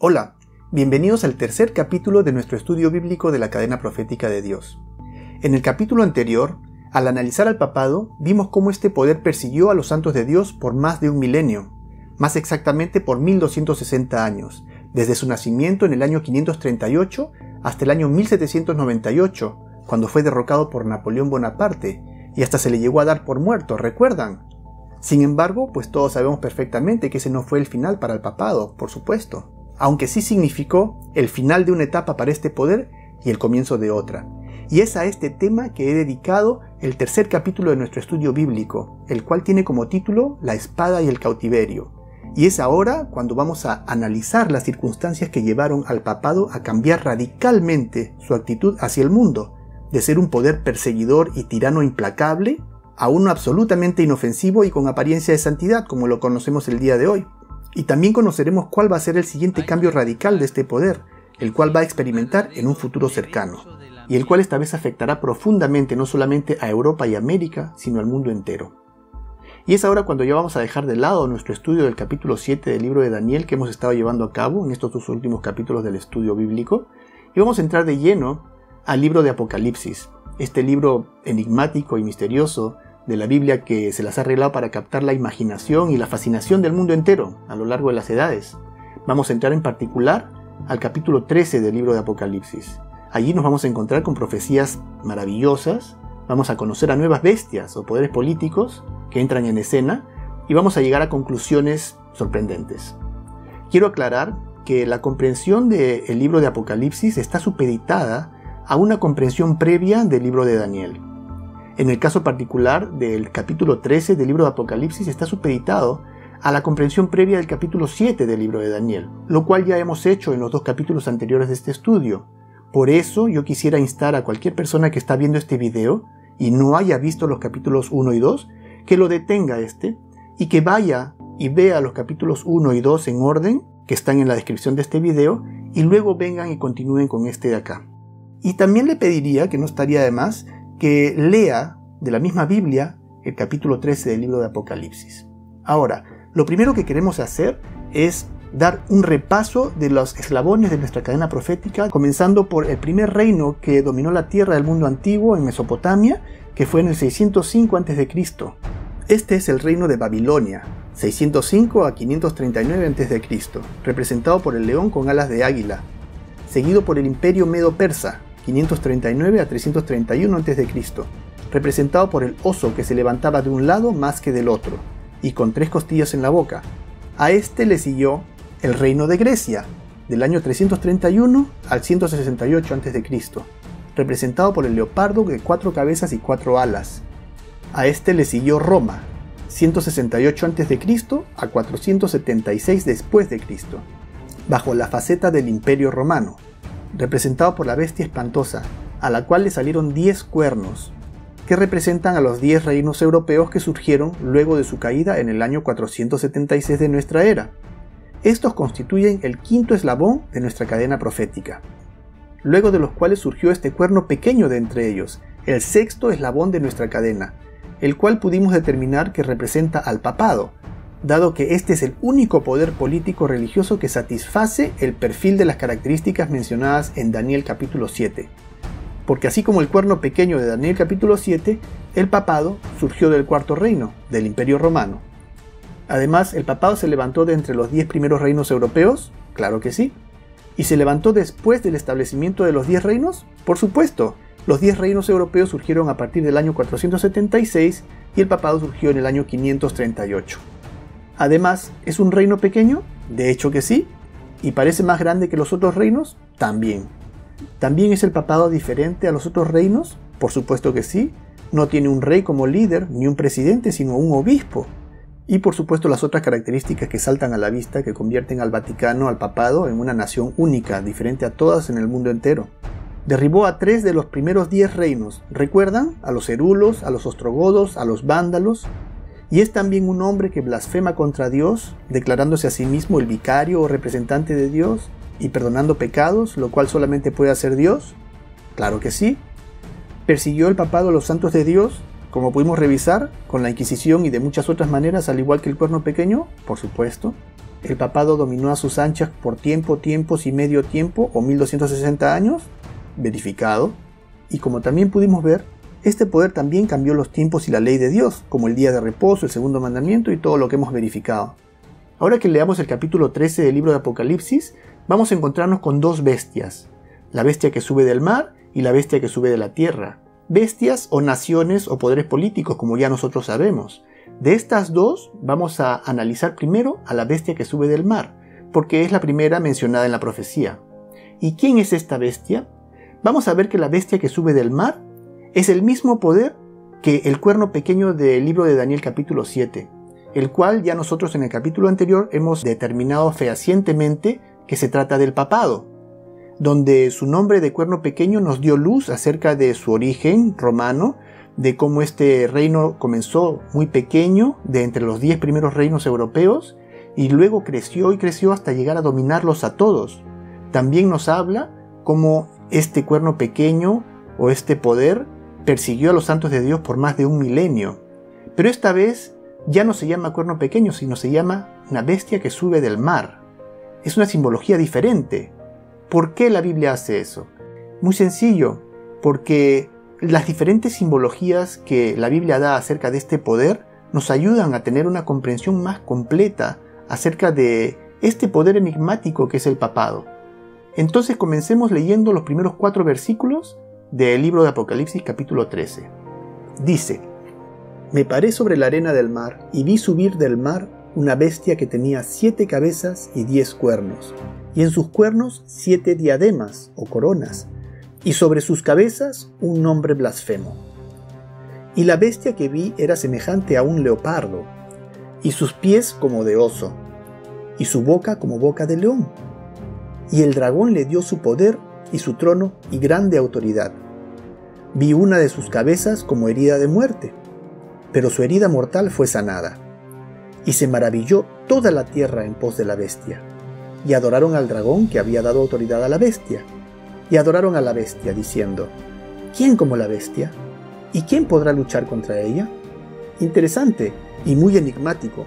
Hola, bienvenidos al tercer capítulo de nuestro estudio bíblico de la cadena profética de Dios. En el capítulo anterior, al analizar al papado, vimos cómo este poder persiguió a los santos de Dios por más de un milenio, más exactamente por 1260 años, desde su nacimiento en el año 538 hasta el año 1798, cuando fue derrocado por Napoleón Bonaparte, y hasta se le llegó a dar por muerto, ¿recuerdan? Sin embargo, pues todos sabemos perfectamente que ese no fue el final para el papado, por supuesto, aunque sí significó el final de una etapa para este poder y el comienzo de otra. Y es a este tema que he dedicado el tercer capítulo de nuestro estudio bíblico, el cual tiene como título La espada y el cautiverio. Y es ahora cuando vamos a analizar las circunstancias que llevaron al papado a cambiar radicalmente su actitud hacia el mundo, de ser un poder perseguidor y tirano implacable, a uno absolutamente inofensivo y con apariencia de santidad, como lo conocemos el día de hoy. Y también conoceremos cuál va a ser el siguiente cambio radical de este poder, el cual va a experimentar en un futuro cercano, y el cual esta vez afectará profundamente no solamente a Europa y América, sino al mundo entero. Y es ahora cuando ya vamos a dejar de lado nuestro estudio del capítulo 7 del libro de Daniel que hemos estado llevando a cabo en estos dos últimos capítulos del estudio bíblico, y vamos a entrar de lleno al libro de Apocalipsis, este libro enigmático y misterioso de la Biblia que se las ha arreglado para captar la imaginación y la fascinación del mundo entero a lo largo de las edades. Vamos a entrar en particular al capítulo 13 del libro de Apocalipsis. Allí nos vamos a encontrar con profecías maravillosas, vamos a conocer a nuevas bestias o poderes políticos que entran en escena y vamos a llegar a conclusiones sorprendentes. Quiero aclarar que la comprensión del libro de Apocalipsis está supeditada a una comprensión previa del libro de Daniel. En el caso particular del capítulo 13 del libro de Apocalipsis está supeditado a la comprensión previa del capítulo 7 del libro de Daniel, lo cual ya hemos hecho en los dos capítulos anteriores de este estudio. Por eso yo quisiera instar a cualquier persona que está viendo este video y no haya visto los capítulos 1 y 2, que lo detenga y que vaya y vea los capítulos 1 y 2 en orden, que están en la descripción de este video, y luego vengan y continúen con este de acá. Y también le pediría, que no estaría de más, que lea de la misma Biblia el capítulo 13 del libro de Apocalipsis. Ahora, lo primero que queremos hacer es dar un repaso de los eslabones de nuestra cadena profética, comenzando por el primer reino que dominó la tierra del mundo antiguo en Mesopotamia, que fue en el 605 a.C. Este es el reino de Babilonia, 605 a 539 a.C., representado por el león con alas de águila, seguido por el imperio medo-persa, 539 a 331 a.C., representado por el oso que se levantaba de un lado más que del otro, y con 3 costillas en la boca. A este le siguió el reino de Grecia, del año 331 al 168 a.C., representado por el leopardo de 4 cabezas y 4 alas. A este le siguió Roma, 168 a.C. a 476 después de Cristo, bajo la faceta del Imperio Romano, representado por la bestia espantosa, a la cual le salieron 10 cuernos, que representan a los 10 reinos europeos que surgieron luego de su caída en el año 476 de nuestra era. Estos constituyen el quinto eslabón de nuestra cadena profética, luego de los cuales surgió este cuerno pequeño de entre ellos, el sexto eslabón de nuestra cadena, el cual pudimos determinar que representa al papado, dado que este es el único poder político religioso que satisface el perfil de las características mencionadas en Daniel capítulo 7. Porque así como el cuerno pequeño de Daniel capítulo 7, el papado surgió del cuarto reino, del Imperio Romano. Además, ¿el papado se levantó de entre los 10 primeros reinos europeos? Claro que sí. ¿Y se levantó después del establecimiento de los 10 reinos? Por supuesto. Los 10 reinos europeos surgieron a partir del año 476 y el papado surgió en el año 538. Además, ¿es un reino pequeño? De hecho que sí. ¿Y parece más grande que los otros reinos? También. ¿También es el papado diferente a los otros reinos? Por supuesto que sí. No tiene un rey como líder, ni un presidente, sino un obispo. Y por supuesto las otras características que saltan a la vista que convierten al Vaticano, al papado, en una nación única, diferente a todas en el mundo entero. Derribó a 3 de los primeros 10 reinos. ¿Recuerdan? A los herulos, a los ostrogodos, a los vándalos. Y es también un hombre que blasfema contra Dios, declarándose a sí mismo el vicario o representante de Dios y perdonando pecados, lo cual solamente puede hacer Dios. Claro que sí. Persiguió el papado a los santos de Dios, como pudimos revisar, con la Inquisición y de muchas otras maneras, al igual que el cuerno pequeño, por supuesto. el papado dominó a sus anchas por tiempos y medio tiempo, o 1260 años, verificado. Y como también pudimos ver, este poder también cambió los tiempos y la ley de Dios, como el día de reposo, el segundo mandamiento y todo lo que hemos verificado. Ahora que leamos el capítulo 13 del libro de Apocalipsis, vamos a encontrarnos con dos bestias, la bestia que sube del mar y la bestia que sube de la tierra. Bestias o naciones o poderes políticos, como ya nosotros sabemos. De estas dos vamos a analizar primero a la bestia que sube del mar, porque es la primera mencionada en la profecía. ¿Y quién es esta bestia? Vamos a ver que la bestia que sube del mar es el mismo poder que el cuerno pequeño del libro de Daniel capítulo 7, el cual ya nosotros en el capítulo anterior hemos determinado fehacientemente que se trata del papado, donde su nombre de cuerno pequeño nos dio luz acerca de su origen romano, de cómo este reino comenzó muy pequeño, de entre los 10 primeros reinos europeos, y luego creció y creció hasta llegar a dominarlos a todos. También nos habla cómo este cuerno pequeño o este poder persiguió a los santos de Dios por más de 1 milenio. Pero esta vez ya no se llama cuerno pequeño, sino se llama una bestia que sube del mar. Es una simbología diferente. ¿Por qué la Biblia hace eso? Muy sencillo, porque las diferentes simbologías que la Biblia da acerca de este poder nos ayudan a tener una comprensión más completa acerca de este poder enigmático que es el papado. Entonces comencemos leyendo los primeros 4 versículos del libro de Apocalipsis capítulo 13. Dice: Me paré sobre la arena del mar y vi subir del mar una bestia que tenía 7 cabezas y 10 cuernos, y en sus cuernos 7 diademas o coronas, y sobre sus cabezas un nombre blasfemo. Y la bestia que vi era semejante a un leopardo, y sus pies como de oso, y su boca como boca de león. Y el dragón le dio su poder y su trono y grande autoridad. Vi una de sus cabezas como herida de muerte, pero su herida mortal fue sanada. Y se maravilló toda la tierra en pos de la bestia, y adoraron al dragón que había dado autoridad a la bestia, y adoraron a la bestia, diciendo: ¿Quién como la bestia? ¿Y quién podrá luchar contra ella? Interesante y muy enigmático.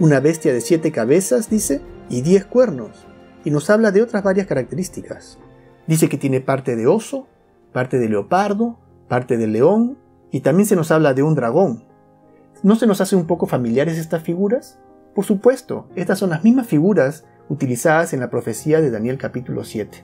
Una bestia de 7 cabezas, dice, y 10 cuernos, y nos habla de otras varias características. Dice que tiene parte de oso, parte de leopardo, parte de león, y también se nos habla de un dragón. ¿No se nos hace un poco familiares estas figuras? Por supuesto, estas son las mismas figuras utilizadas en la profecía de Daniel capítulo 7.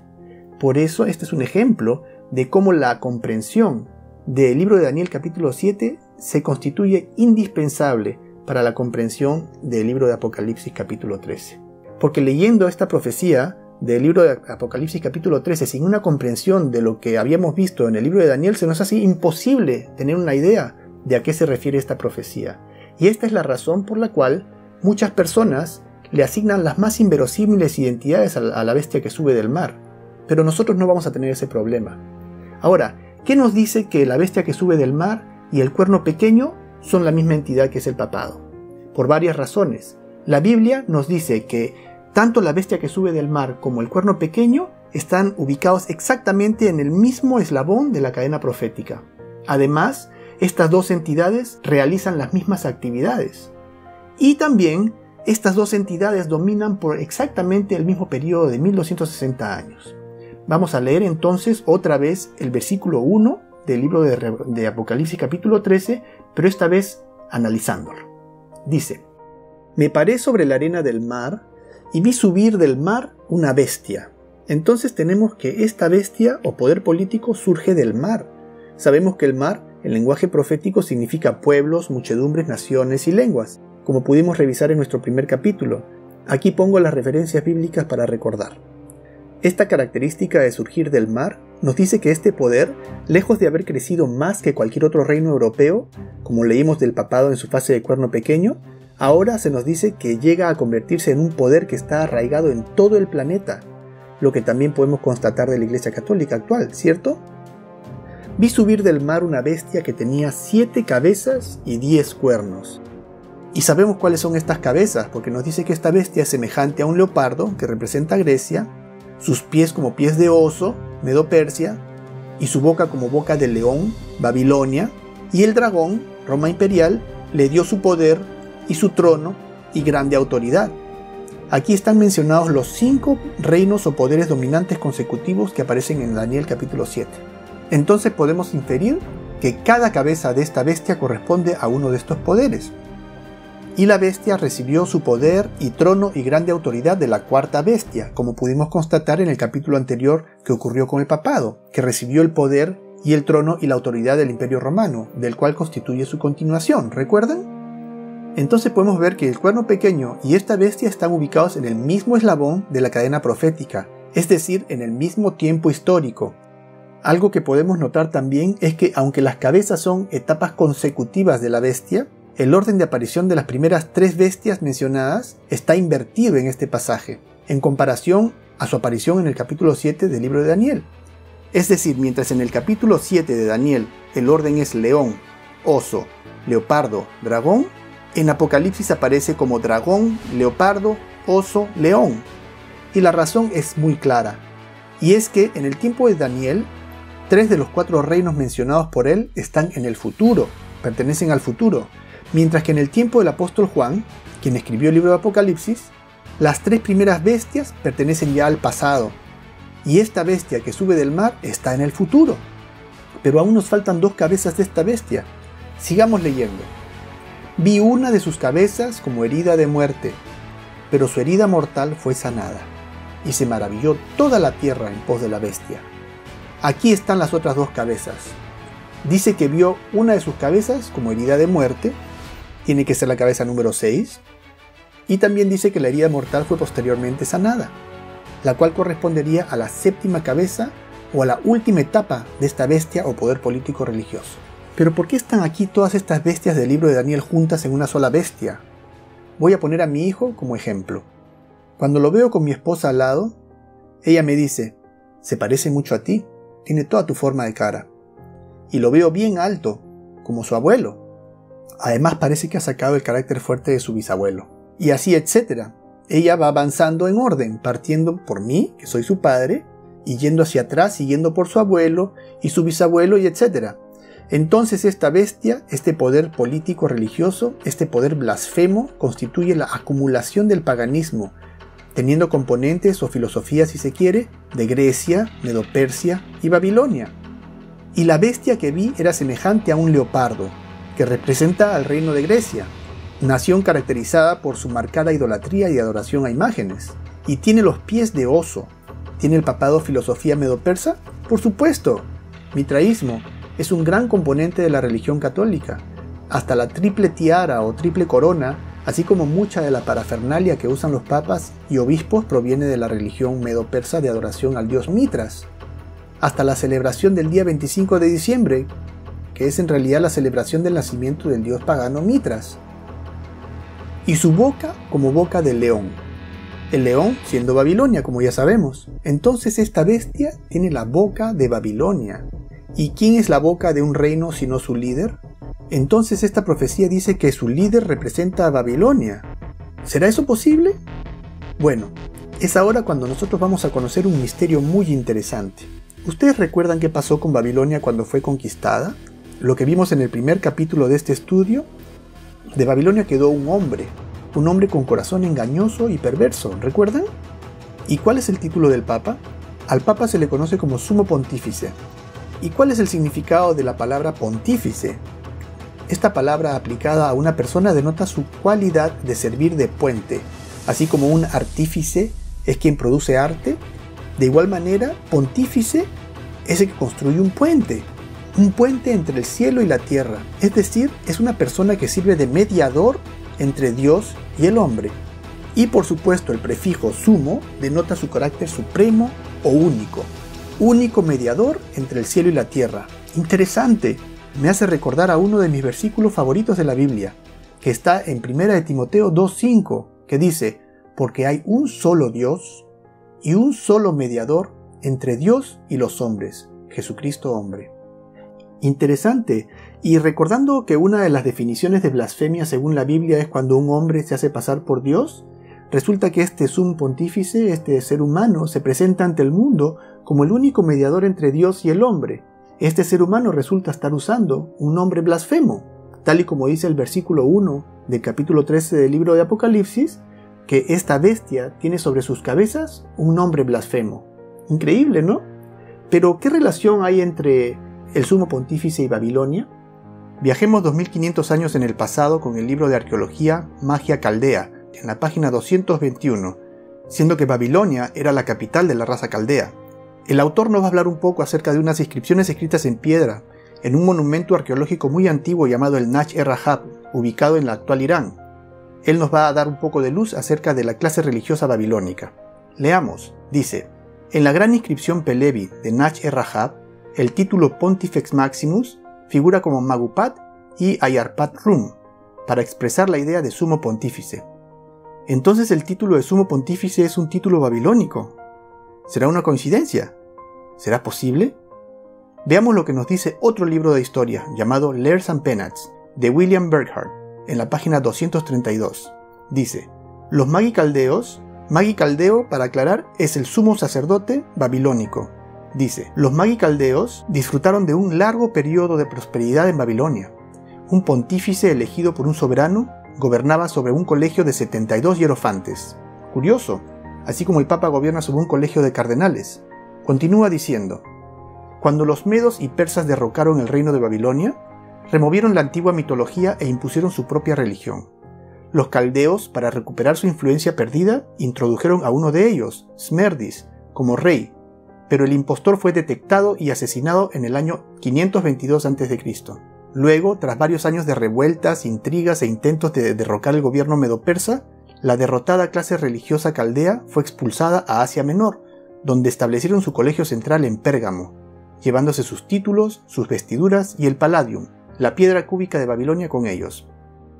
Por eso este es un ejemplo de cómo la comprensión del libro de Daniel capítulo 7 se constituye indispensable para la comprensión del libro de Apocalipsis capítulo 13. Porque leyendo esta profecía del libro de Apocalipsis capítulo 13 sin una comprensión de lo que habíamos visto en el libro de Daniel, se nos hace imposible tener una idea de a qué se refiere esta profecía. Y esta es la razón por la cual muchas personas le asignan las más inverosímiles identidades a la bestia que sube del mar. Pero nosotros no vamos a tener ese problema. Ahora, ¿qué nos dice que la bestia que sube del mar y el cuerno pequeño son la misma entidad que es el papado? Por varias razones. La Biblia nos dice que tanto la bestia que sube del mar como el cuerno pequeño están ubicados exactamente en el mismo eslabón de la cadena profética. Además, estas dos entidades realizan las mismas actividades. Y también, estas dos entidades dominan por exactamente el mismo periodo de 1260 años. Vamos a leer entonces otra vez el versículo 1 del libro de Apocalipsis capítulo 13, pero esta vez analizándolo. Dice: Me paré sobre la arena del mar y vi subir del mar una bestia. Entonces tenemos que esta bestia o poder político surge del mar. Sabemos que el mar, en lenguaje profético, significa pueblos, muchedumbres, naciones y lenguas, como pudimos revisar en nuestro primer capítulo. Aquí pongo las referencias bíblicas para recordar. Esta característica de surgir del mar nos dice que este poder, lejos de haber crecido más que cualquier otro reino europeo, como leímos del papado en su fase de cuerno pequeño, ahora se nos dice que llega a convertirse en un poder que está arraigado en todo el planeta, lo que también podemos constatar de la Iglesia Católica actual, ¿cierto? Vi subir del mar una bestia que tenía 7 cabezas y 10 cuernos. Y sabemos cuáles son estas cabezas, porque nos dice que esta bestia es semejante a un leopardo, que representa a Grecia, sus pies como pies de oso, Medo-Persia, y su boca como boca de león, Babilonia, y el dragón, Roma imperial, le dio su poder y su trono y grande autoridad. Aquí están mencionados los 5 reinos o poderes dominantes consecutivos que aparecen en Daniel capítulo 7. Entonces podemos inferir que cada cabeza de esta bestia corresponde a uno de estos poderes. Y la bestia recibió su poder y trono y grande autoridad de la cuarta bestia, como pudimos constatar en el capítulo anterior que ocurrió con el papado, que recibió el poder y el trono y la autoridad del Imperio Romano, del cual constituye su continuación, ¿recuerdan? Entonces podemos ver que el cuerno pequeño y esta bestia están ubicados en el mismo eslabón de la cadena profética, es decir, en el mismo tiempo histórico. Algo que podemos notar también es que aunque las cabezas son etapas consecutivas de la bestia, el orden de aparición de las primeras 3 bestias mencionadas está invertido en este pasaje, en comparación a su aparición en el capítulo 7 del libro de Daniel. Es decir, mientras en el capítulo 7 de Daniel el orden es león, oso, leopardo, dragón, en Apocalipsis aparece como dragón, leopardo, oso, león. Y la razón es muy clara, y es que en el tiempo de Daniel, 3 de los 4 reinos mencionados por él están en el futuro, pertenecen al futuro, mientras que en el tiempo del apóstol Juan, quien escribió el libro de Apocalipsis, las 3 primeras bestias pertenecen ya al pasado, y esta bestia que sube del mar está en el futuro. Pero aún nos faltan 2 cabezas de esta bestia. Sigamos leyendo. Vi una de sus cabezas como herida de muerte, pero su herida mortal fue sanada, y se maravilló toda la tierra en pos de la bestia. Aquí están las otras 2 cabezas. Dice que vio una de sus cabezas como herida de muerte, tiene que ser la cabeza número 6, y también dice que la herida mortal fue posteriormente sanada, la cual correspondería a la 7ª cabeza o a la última etapa de esta bestia o poder político religioso. Pero ¿por qué están aquí todas estas bestias del libro de Daniel juntas en una sola bestia? Voy a poner a mi hijo como ejemplo. Cuando lo veo con mi esposa al lado, ella me dice, se parece mucho a ti, tiene toda tu forma de cara. Y lo veo bien alto, como su abuelo. Además parece que ha sacado el carácter fuerte de su bisabuelo. Y así etcétera. Ella va avanzando en orden, partiendo por mí, que soy su padre, y yendo hacia atrás, siguiendo por su abuelo y su bisabuelo y etcétera. Entonces esta bestia, este poder político religioso, este poder blasfemo, constituye la acumulación del paganismo, teniendo componentes o filosofía, si se quiere, de Grecia, Medo-Persia y Babilonia. Y la bestia que vi era semejante a un leopardo, que representa al reino de Grecia, nación caracterizada por su marcada idolatría y adoración a imágenes, y tiene los pies de oso. ¿Tiene el papado filosofía medo-persa? Por supuesto. Mitraísmo es un gran componente de la religión católica. Hasta la triple tiara o triple corona, así como mucha de la parafernalia que usan los papas y obispos, proviene de la religión medo-persa de adoración al dios Mitras. Hasta la celebración del día 25 de diciembre, que es en realidad la celebración del nacimiento del dios pagano Mitras. Y su boca como boca de león. El león siendo Babilonia, como ya sabemos. Entonces esta bestia tiene la boca de Babilonia. ¿Y quién es la boca de un reino sino su líder? Entonces esta profecía dice que su líder representa a Babilonia. ¿Será eso posible? Bueno, es ahora cuando nosotros vamos a conocer un misterio muy interesante. ¿Ustedes recuerdan qué pasó con Babilonia cuando fue conquistada? Lo que vimos en el primer capítulo de este estudio. De Babilonia quedó un hombre con corazón engañoso y perverso, ¿recuerdan? ¿Y cuál es el título del Papa? Al Papa se le conoce como Sumo Pontífice. ¿Y cuál es el significado de la palabra pontífice? Esta palabra aplicada a una persona denota su cualidad de servir de puente, así como un artífice es quien produce arte. De igual manera, pontífice es el que construye un puente entre el cielo y la tierra, es decir, es una persona que sirve de mediador entre Dios y el hombre. Y por supuesto el prefijo sumo denota su carácter supremo o único mediador entre el cielo y la tierra. Interesante, me hace recordar a uno de mis versículos favoritos de la Biblia, que está en 1 de Timoteo 2:5, que dice, porque hay un solo Dios y un solo mediador entre Dios y los hombres, Jesucristo hombre. Interesante, y recordando que una de las definiciones de blasfemia según la Biblia es cuando un hombre se hace pasar por Dios, resulta que este sumo pontífice, este ser humano, se presenta ante el mundo como el único mediador entre Dios y el hombre. Este ser humano resulta estar usando un nombre blasfemo, tal y como dice el versículo 1 del capítulo 13 del libro de Apocalipsis, que esta bestia tiene sobre sus cabezas un nombre blasfemo. Increíble, ¿no? Pero, ¿qué relación hay entre el sumo pontífice y Babilonia? Viajemos 2500 años en el pasado con el libro de arqueología Magia Caldea, en la página 221, siendo que Babilonia era la capital de la raza caldea. El autor nos va a hablar un poco acerca de unas inscripciones escritas en piedra, en un monumento arqueológico muy antiguo llamado el Nach-e-Rahab, ubicado en la actual Irán. Él nos va a dar un poco de luz acerca de la clase religiosa babilónica. Leamos, dice: en la gran inscripción Pelevi de Nach-e-Rahab, el título Pontifex Maximus figura como Magupat y Ayarpat Rum, para expresar la idea de sumo pontífice. Entonces el título de sumo pontífice es un título babilónico. ¿Será una coincidencia? ¿Será posible? Veamos lo que nos dice otro libro de historia llamado Lares and Penates, de William Burckhardt, en la página 232. Dice: los Magi caldeos, Magi caldeo, para aclarar, es el sumo sacerdote babilónico. Dice: los Magi caldeos disfrutaron de un largo periodo de prosperidad en Babilonia. Un pontífice elegido por un soberano gobernaba sobre un colegio de 72 hierofantes. Curioso, así como el Papa gobierna sobre un colegio de cardenales. Continúa diciendo: cuando los medos y persas derrocaron el reino de Babilonia, removieron la antigua mitología e impusieron su propia religión. Los caldeos, para recuperar su influencia perdida, introdujeron a uno de ellos, Smerdis, como rey, pero el impostor fue detectado y asesinado en el año 522 a.C. Luego, tras varios años de revueltas, intrigas e intentos de derrocar el gobierno medo-persa, la derrotada clase religiosa caldea fue expulsada a Asia Menor, donde establecieron su colegio central en Pérgamo, llevándose sus títulos, sus vestiduras y el palladium, la piedra cúbica de Babilonia, con ellos.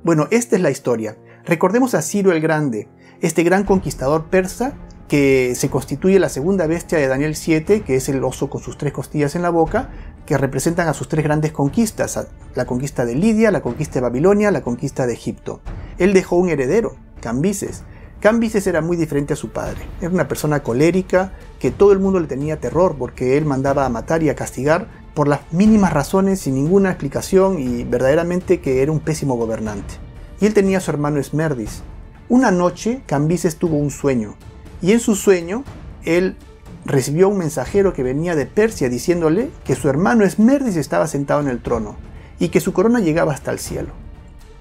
Bueno, esta es la historia. Recordemos a Ciro el Grande, este gran conquistador persa que se constituye la segunda bestia de Daniel 7, que es el oso con sus 3 costillas en la boca, que representan a sus 3 grandes conquistas: la conquista de Lidia, la conquista de Babilonia, la conquista de Egipto. Él dejó un heredero, Cambises. Cambises era muy diferente a su padre. Era una persona colérica que todo el mundo le tenía terror porque él mandaba a matar y a castigar por las mínimas razones, sin ninguna explicación, y verdaderamente que era un pésimo gobernante. Y él tenía a su hermano Smerdis. Una noche Cambises tuvo un sueño, y en su sueño él recibió un mensajero que venía de Persia diciéndole que su hermano Smerdis estaba sentado en el trono y que su corona llegaba hasta el cielo.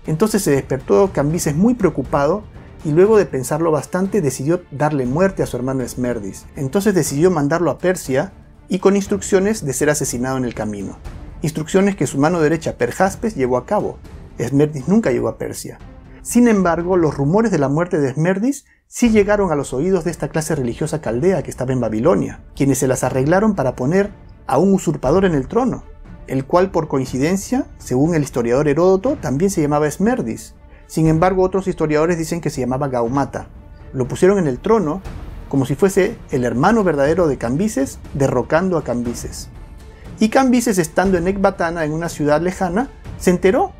Entonces se despertó Cambises muy preocupado, y luego de pensarlo bastante decidió darle muerte a su hermano Smerdis. Entonces decidió mandarlo a Persia, y con instrucciones de ser asesinado en el camino. Instrucciones que su mano derecha Perjaspes llevó a cabo. Smerdis nunca llegó a Persia. Sin embargo, los rumores de la muerte de Smerdis sí llegaron a los oídos de esta clase religiosa caldea que estaba en Babilonia, quienes se las arreglaron para poner a un usurpador en el trono, el cual, por coincidencia, según el historiador Heródoto, también se llamaba Smerdis. Sin embargo, otros historiadores dicen que se llamaba Gaumata. Lo pusieron en el trono como si fuese el hermano verdadero de Cambises, derrocando a Cambises. Y Cambises, estando en Ecbatana, en una ciudad lejana, se enteró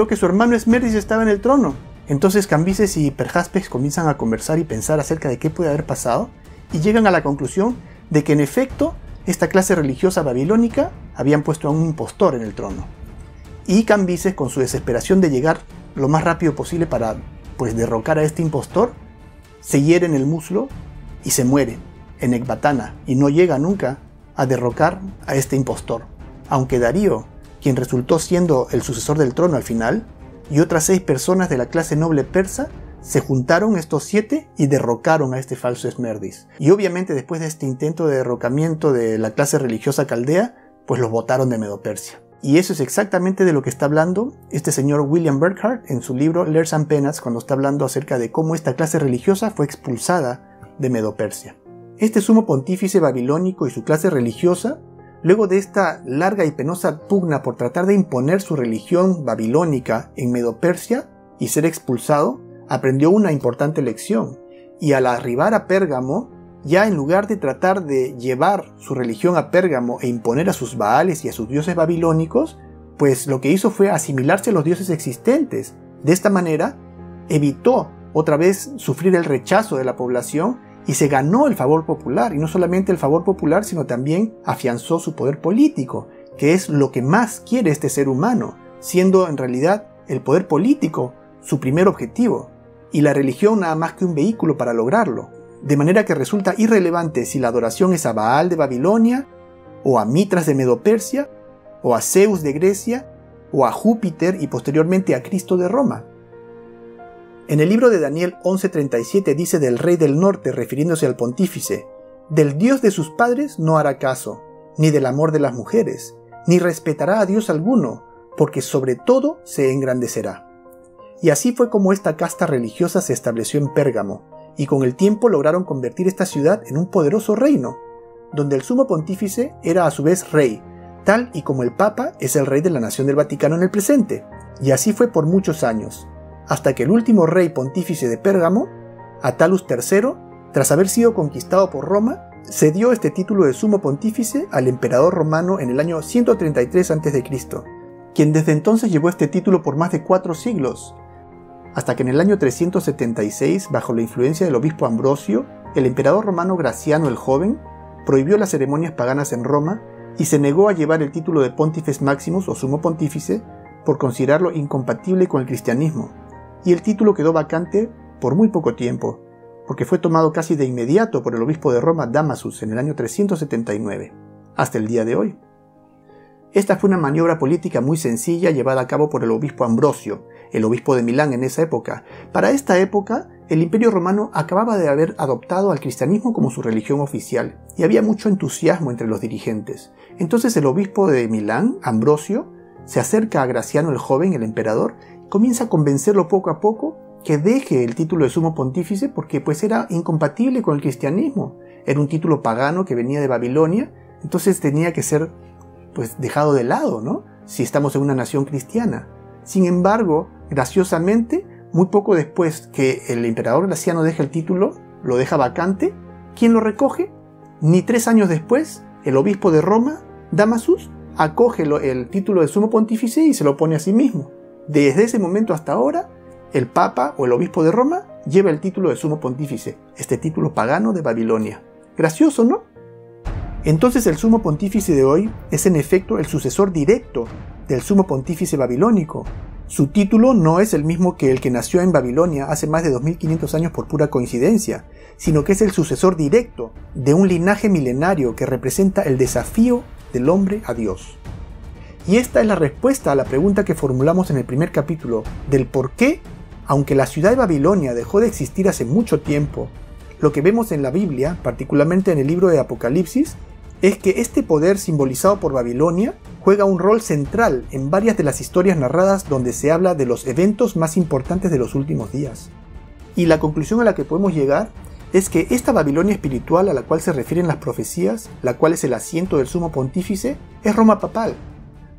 que su hermano Smerdis estaba en el trono. Entonces Cambises y Perjaspes comienzan a conversar y pensar acerca de qué puede haber pasado, y llegan a la conclusión de que en efecto esta clase religiosa babilónica habían puesto a un impostor en el trono. Y Cambises, con su desesperación de llegar lo más rápido posible para derrocar a este impostor, se hiere en el muslo y se muere en Ecbatana, y no llega nunca a derrocar a este impostor, aunque Darío, quien resultó siendo el sucesor del trono al final, y otras 6 personas de la clase noble persa, se juntaron, estos 7, y derrocaron a este falso Smerdis. Y obviamente después de este intento de derrocamiento de la clase religiosa caldea, pues los botaron de Medo-Persia. Y eso es exactamente de lo que está hablando este señor William Burckhardt en su libro Lares and Penates, cuando está hablando acerca de cómo esta clase religiosa fue expulsada de Medo-Persia. Este sumo pontífice babilónico y su clase religiosa, luego de esta larga y penosa pugna por tratar de imponer su religión babilónica en Medo-Persia y ser expulsado, aprendió una importante lección, y al arribar a Pérgamo, ya en lugar de tratar de llevar su religión a Pérgamo e imponer a sus baales y a sus dioses babilónicos, pues lo que hizo fue asimilarse a los dioses existentes. De esta manera, evitó otra vez sufrir el rechazo de la población y se ganó el favor popular, y no solamente el favor popular, sino también afianzó su poder político, que es lo que más quiere este ser humano, siendo en realidad el poder político su primer objetivo. y la religión nada más que un vehículo para lograrlo, de manera que resulta irrelevante si la adoración es a Baal de Babilonia, o a Mitras de Medo-Persia, o a Zeus de Grecia, o a Júpiter y posteriormente a Cristo de Roma. En el libro de Daniel 11:37 dice del rey del norte, refiriéndose al pontífice: del Dios de sus padres no hará caso, ni del amor de las mujeres, ni respetará a Dios alguno, porque sobre todo se engrandecerá. Y así fue como esta casta religiosa se estableció en Pérgamo, y con el tiempo lograron convertir esta ciudad en un poderoso reino, donde el sumo pontífice era a su vez rey, tal y como el Papa es el rey de la nación del Vaticano en el presente, y así fue por muchos años, hasta que el último rey pontífice de Pérgamo, Attalus III, tras haber sido conquistado por Roma, cedió este título de sumo pontífice al emperador romano en el año 133 a.C., quien desde entonces llevó este título por más de 4 siglos, hasta que en el año 376, bajo la influencia del obispo Ambrosio, el emperador romano Graciano el Joven prohibió las ceremonias paganas en Roma y se negó a llevar el título de Pontifex Maximus o sumo pontífice por considerarlo incompatible con el cristianismo, y el título quedó vacante por muy poco tiempo, porque fue tomado casi de inmediato por el obispo de Roma Damasus en el año 379, hasta el día de hoy. Esta fue una maniobra política muy sencilla llevada a cabo por el obispo Ambrosio, el obispo de Milán en esa época. Para esta época, el Imperio Romano acababa de haber adoptado al cristianismo como su religión oficial, y había mucho entusiasmo entre los dirigentes. Entonces el obispo de Milán, Ambrosio, se acerca a Graciano el Joven, el emperador, y comienza a convencerlo poco a poco que deje el título de sumo pontífice porque pues era incompatible con el cristianismo. Era un título pagano que venía de Babilonia, entonces tenía que ser pues dejado de lado, ¿no? Si estamos en una nación cristiana. Sin embargo, graciosamente, muy poco después que el emperador Graciano deja el título, lo deja vacante, ¿quién lo recoge? Ni 3 años después, el obispo de Roma, Damasus, acoge el título de sumo pontífice y se lo pone a sí mismo. Desde ese momento hasta ahora, el Papa o el obispo de Roma lleva el título de sumo pontífice, este título pagano de Babilonia. Gracioso, ¿no? Entonces el sumo pontífice de hoy es en efecto el sucesor directo del sumo pontífice babilónico. Su título no es el mismo que el que nació en Babilonia hace más de 2500 años por pura coincidencia, sino que es el sucesor directo de un linaje milenario que representa el desafío del hombre a Dios. Y esta es la respuesta a la pregunta que formulamos en el primer capítulo del por qué, aunque la ciudad de Babilonia dejó de existir hace mucho tiempo, lo que vemos en la Biblia, particularmente en el libro de Apocalipsis, es que este poder simbolizado por Babilonia juega un rol central en varias de las historias narradas donde se habla de los eventos más importantes de los últimos días. Y la conclusión a la que podemos llegar es que esta Babilonia espiritual a la cual se refieren las profecías, la cual es el asiento del sumo pontífice, es Roma papal,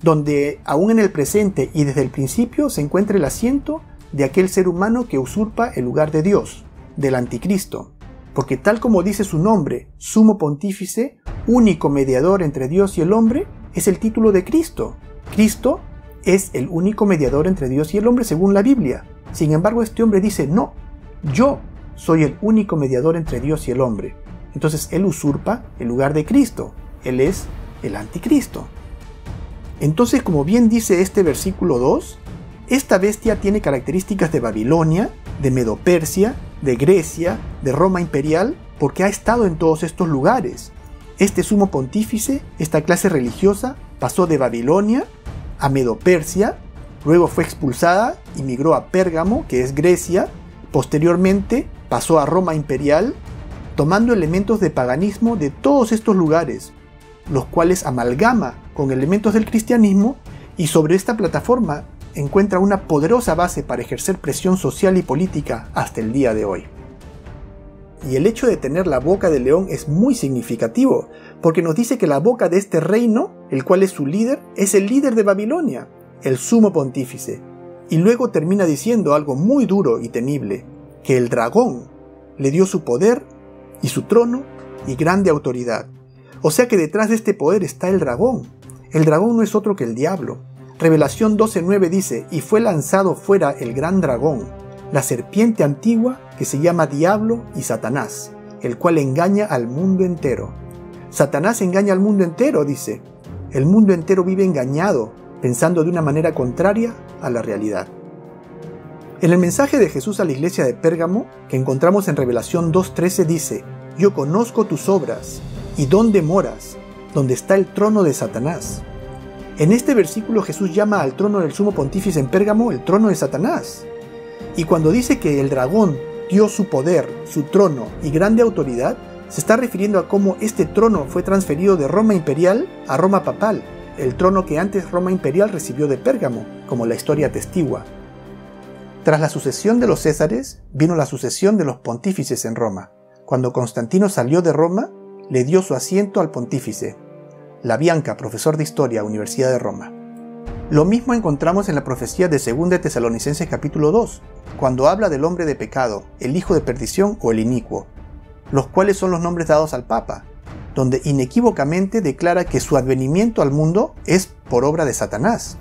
donde aún en el presente y desde el principio se encuentra el asiento de aquel ser humano que usurpa el lugar de Dios, del anticristo. Porque tal como dice su nombre, sumo pontífice, único mediador entre Dios y el hombre, es el título de Cristo. Cristo es el único mediador entre Dios y el hombre según la Biblia. Sin embargo, este hombre dice, no, yo soy el único mediador entre Dios y el hombre. Entonces él usurpa el lugar de Cristo. Él es el anticristo. Entonces, como bien dice este versículo 2, esta bestia tiene características de Babilonia, de Medo-Persia, de Grecia, de Roma imperial, porque ha estado en todos estos lugares. Este sumo pontífice, esta clase religiosa, pasó de Babilonia a Medo-Persia, luego fue expulsada y migró a Pérgamo, que es Grecia, posteriormente pasó a Roma imperial, tomando elementos de paganismo de todos estos lugares, los cuales amalgama con elementos del cristianismo y sobre esta plataforma encuentra una poderosa base para ejercer presión social y política hasta el día de hoy. Y el hecho de tener la boca del león es muy significativo, porque nos dice que la boca de este reino, el cual es su líder, es el líder de Babilonia, el sumo pontífice. Y luego termina diciendo algo muy duro y temible, que el dragón le dio su poder y su trono y grande autoridad. O sea que detrás de este poder está el dragón. El dragón no es otro que el diablo. Revelación 12:9 dice, y fue lanzado fuera el gran dragón, la serpiente antigua que se llama Diablo y Satanás, el cual engaña al mundo entero. Satanás engaña al mundo entero, dice. El mundo entero vive engañado, pensando de una manera contraria a la realidad. En el mensaje de Jesús a la iglesia de Pérgamo, que encontramos en Revelación 2:13, dice: «Yo conozco tus obras, y dónde moras, donde está el trono de Satanás». En este versículo Jesús llama al trono del sumo pontífice en Pérgamo el trono de Satanás. Y cuando dice que el dragón dio su poder, su trono y grande autoridad, se está refiriendo a cómo este trono fue transferido de Roma imperial a Roma papal, el trono que antes Roma imperial recibió de Pérgamo, como la historia atestigua. Tras la sucesión de los Césares, vino la sucesión de los pontífices en Roma. Cuando Constantino salió de Roma, le dio su asiento al pontífice. Labianca, profesor de Historia, Universidad de Roma. Lo mismo encontramos en la profecía de 2 de Tesalonicenses capítulo 2, cuando habla del hombre de pecado, el hijo de perdición o el inicuo, los cuales son los nombres dados al Papa, donde inequívocamente declara que su advenimiento al mundo es por obra de Satanás.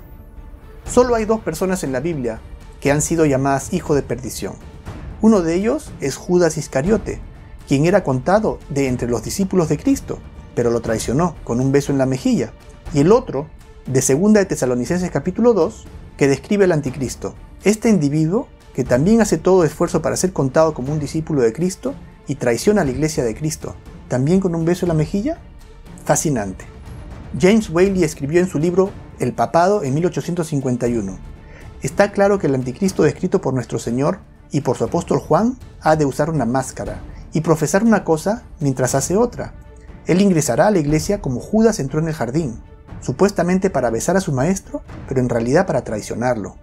Solo hay 2 personas en la Biblia que han sido llamadas hijo de perdición. Uno de ellos es Judas Iscariote, quien era contado de entre los discípulos de Cristo, pero lo traicionó con un beso en la mejilla. Y el otro, de 2 de Tesalonicenses capítulo 2, que describe al anticristo. Este individuo, que también hace todo esfuerzo para ser contado como un discípulo de Cristo y traiciona a la iglesia de Cristo, también con un beso en la mejilla. Fascinante. James Whaley escribió en su libro El Papado en 1851. Está claro que el anticristo descrito por nuestro Señor y por su apóstol Juan ha de usar una máscara y profesar una cosa mientras hace otra. Él ingresará a la iglesia como Judas entró en el jardín, supuestamente para besar a su maestro, pero en realidad para traicionarlo.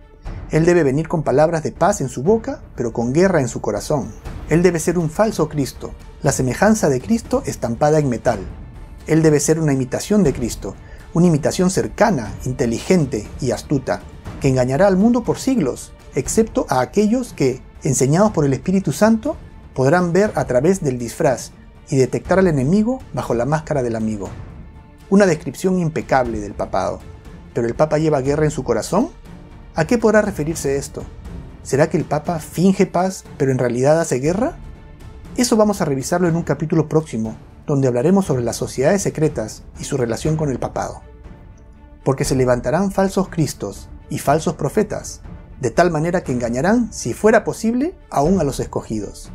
Él debe venir con palabras de paz en su boca, pero con guerra en su corazón. Él debe ser un falso Cristo, la semejanza de Cristo estampada en metal. Él debe ser una imitación de Cristo, una imitación cercana, inteligente y astuta, que engañará al mundo por siglos, excepto a aquellos que, enseñados por el Espíritu Santo, podrán ver a través del disfraz y detectar al enemigo bajo la máscara del amigo. Una descripción impecable del papado. ¿Pero el Papa lleva guerra en su corazón? ¿A qué podrá referirse esto? ¿Será que el Papa finge paz, pero en realidad hace guerra? Eso vamos a revisarlo en un capítulo próximo, donde hablaremos sobre las sociedades secretas y su relación con el papado. Porque se levantarán falsos cristos y falsos profetas, de tal manera que engañarán, si fuera posible, aún a los escogidos.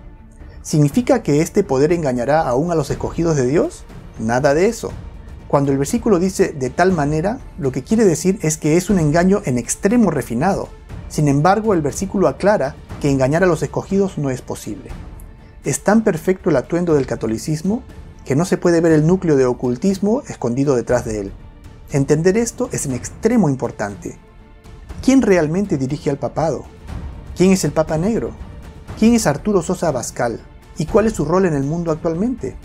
¿Significa que este poder engañará aún a los escogidos de Dios? Nada de eso. Cuando el versículo dice de tal manera, lo que quiere decir es que es un engaño en extremo refinado. Sin embargo, el versículo aclara que engañar a los escogidos no es posible. Es tan perfecto el atuendo del catolicismo que no se puede ver el núcleo de ocultismo escondido detrás de él. Entender esto es en extremo importante. ¿Quién realmente dirige al papado? ¿Quién es el Papa Negro? ¿Quién es Arturo Sosa Abascal? ¿Y cuál es su rol en el mundo actualmente?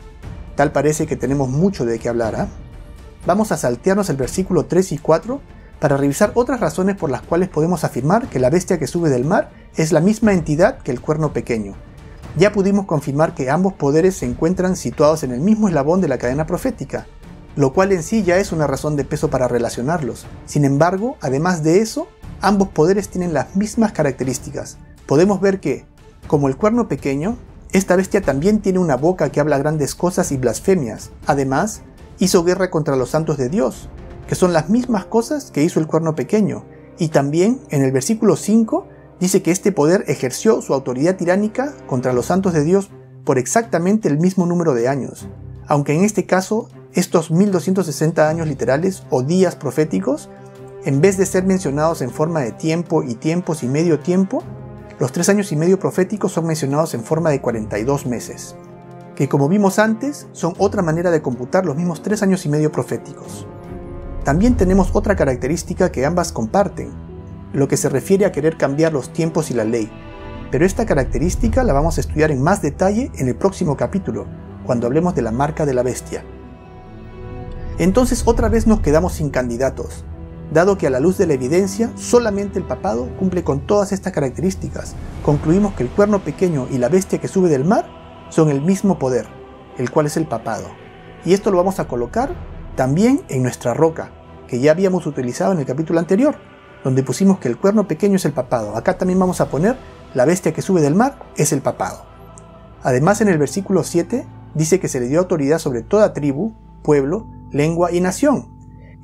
Tal parece que tenemos mucho de qué hablar, ¿ah? Vamos a saltearnos el versículo 3 y 4 para revisar otras razones por las cuales podemos afirmar que la bestia que sube del mar es la misma entidad que el cuerno pequeño. Ya pudimos confirmar que ambos poderes se encuentran situados en el mismo eslabón de la cadena profética, lo cual en sí ya es una razón de peso para relacionarlos. Sin embargo, además de eso, ambos poderes tienen las mismas características. Podemos ver que, como el cuerno pequeño, esta bestia también tiene una boca que habla grandes cosas y blasfemias. Además, hizo guerra contra los santos de Dios, que son las mismas cosas que hizo el cuerno pequeño. Y también, en el versículo 5, dice que este poder ejerció su autoridad tiránica contra los santos de Dios por exactamente el mismo número de años. Aunque en este caso, estos 1260 años literales o días proféticos, en vez de ser mencionados en forma de tiempo y tiempos y medio tiempo, los 3 años y medio proféticos son mencionados en forma de 42 meses, que como vimos antes, son otra manera de computar los mismos 3 años y medio proféticos. También tenemos otra característica que ambas comparten, lo que se refiere a querer cambiar los tiempos y la ley, pero esta característica la vamos a estudiar en más detalle en el próximo capítulo, cuando hablemos de la marca de la bestia. Entonces otra vez nos quedamos sin candidatos, dado que a la luz de la evidencia solamente el papado cumple con todas estas características. Concluimos que el cuerno pequeño y la bestia que sube del mar son el mismo poder, el cual es el papado. Y esto lo vamos a colocar también en nuestra roca, que ya habíamos utilizado en el capítulo anterior, donde pusimos que el cuerno pequeño es el papado. Acá también vamos a poner la bestia que sube del mar es el papado. Además, en el versículo 7 dice que se le dio autoridad sobre toda tribu, pueblo, lengua y nación.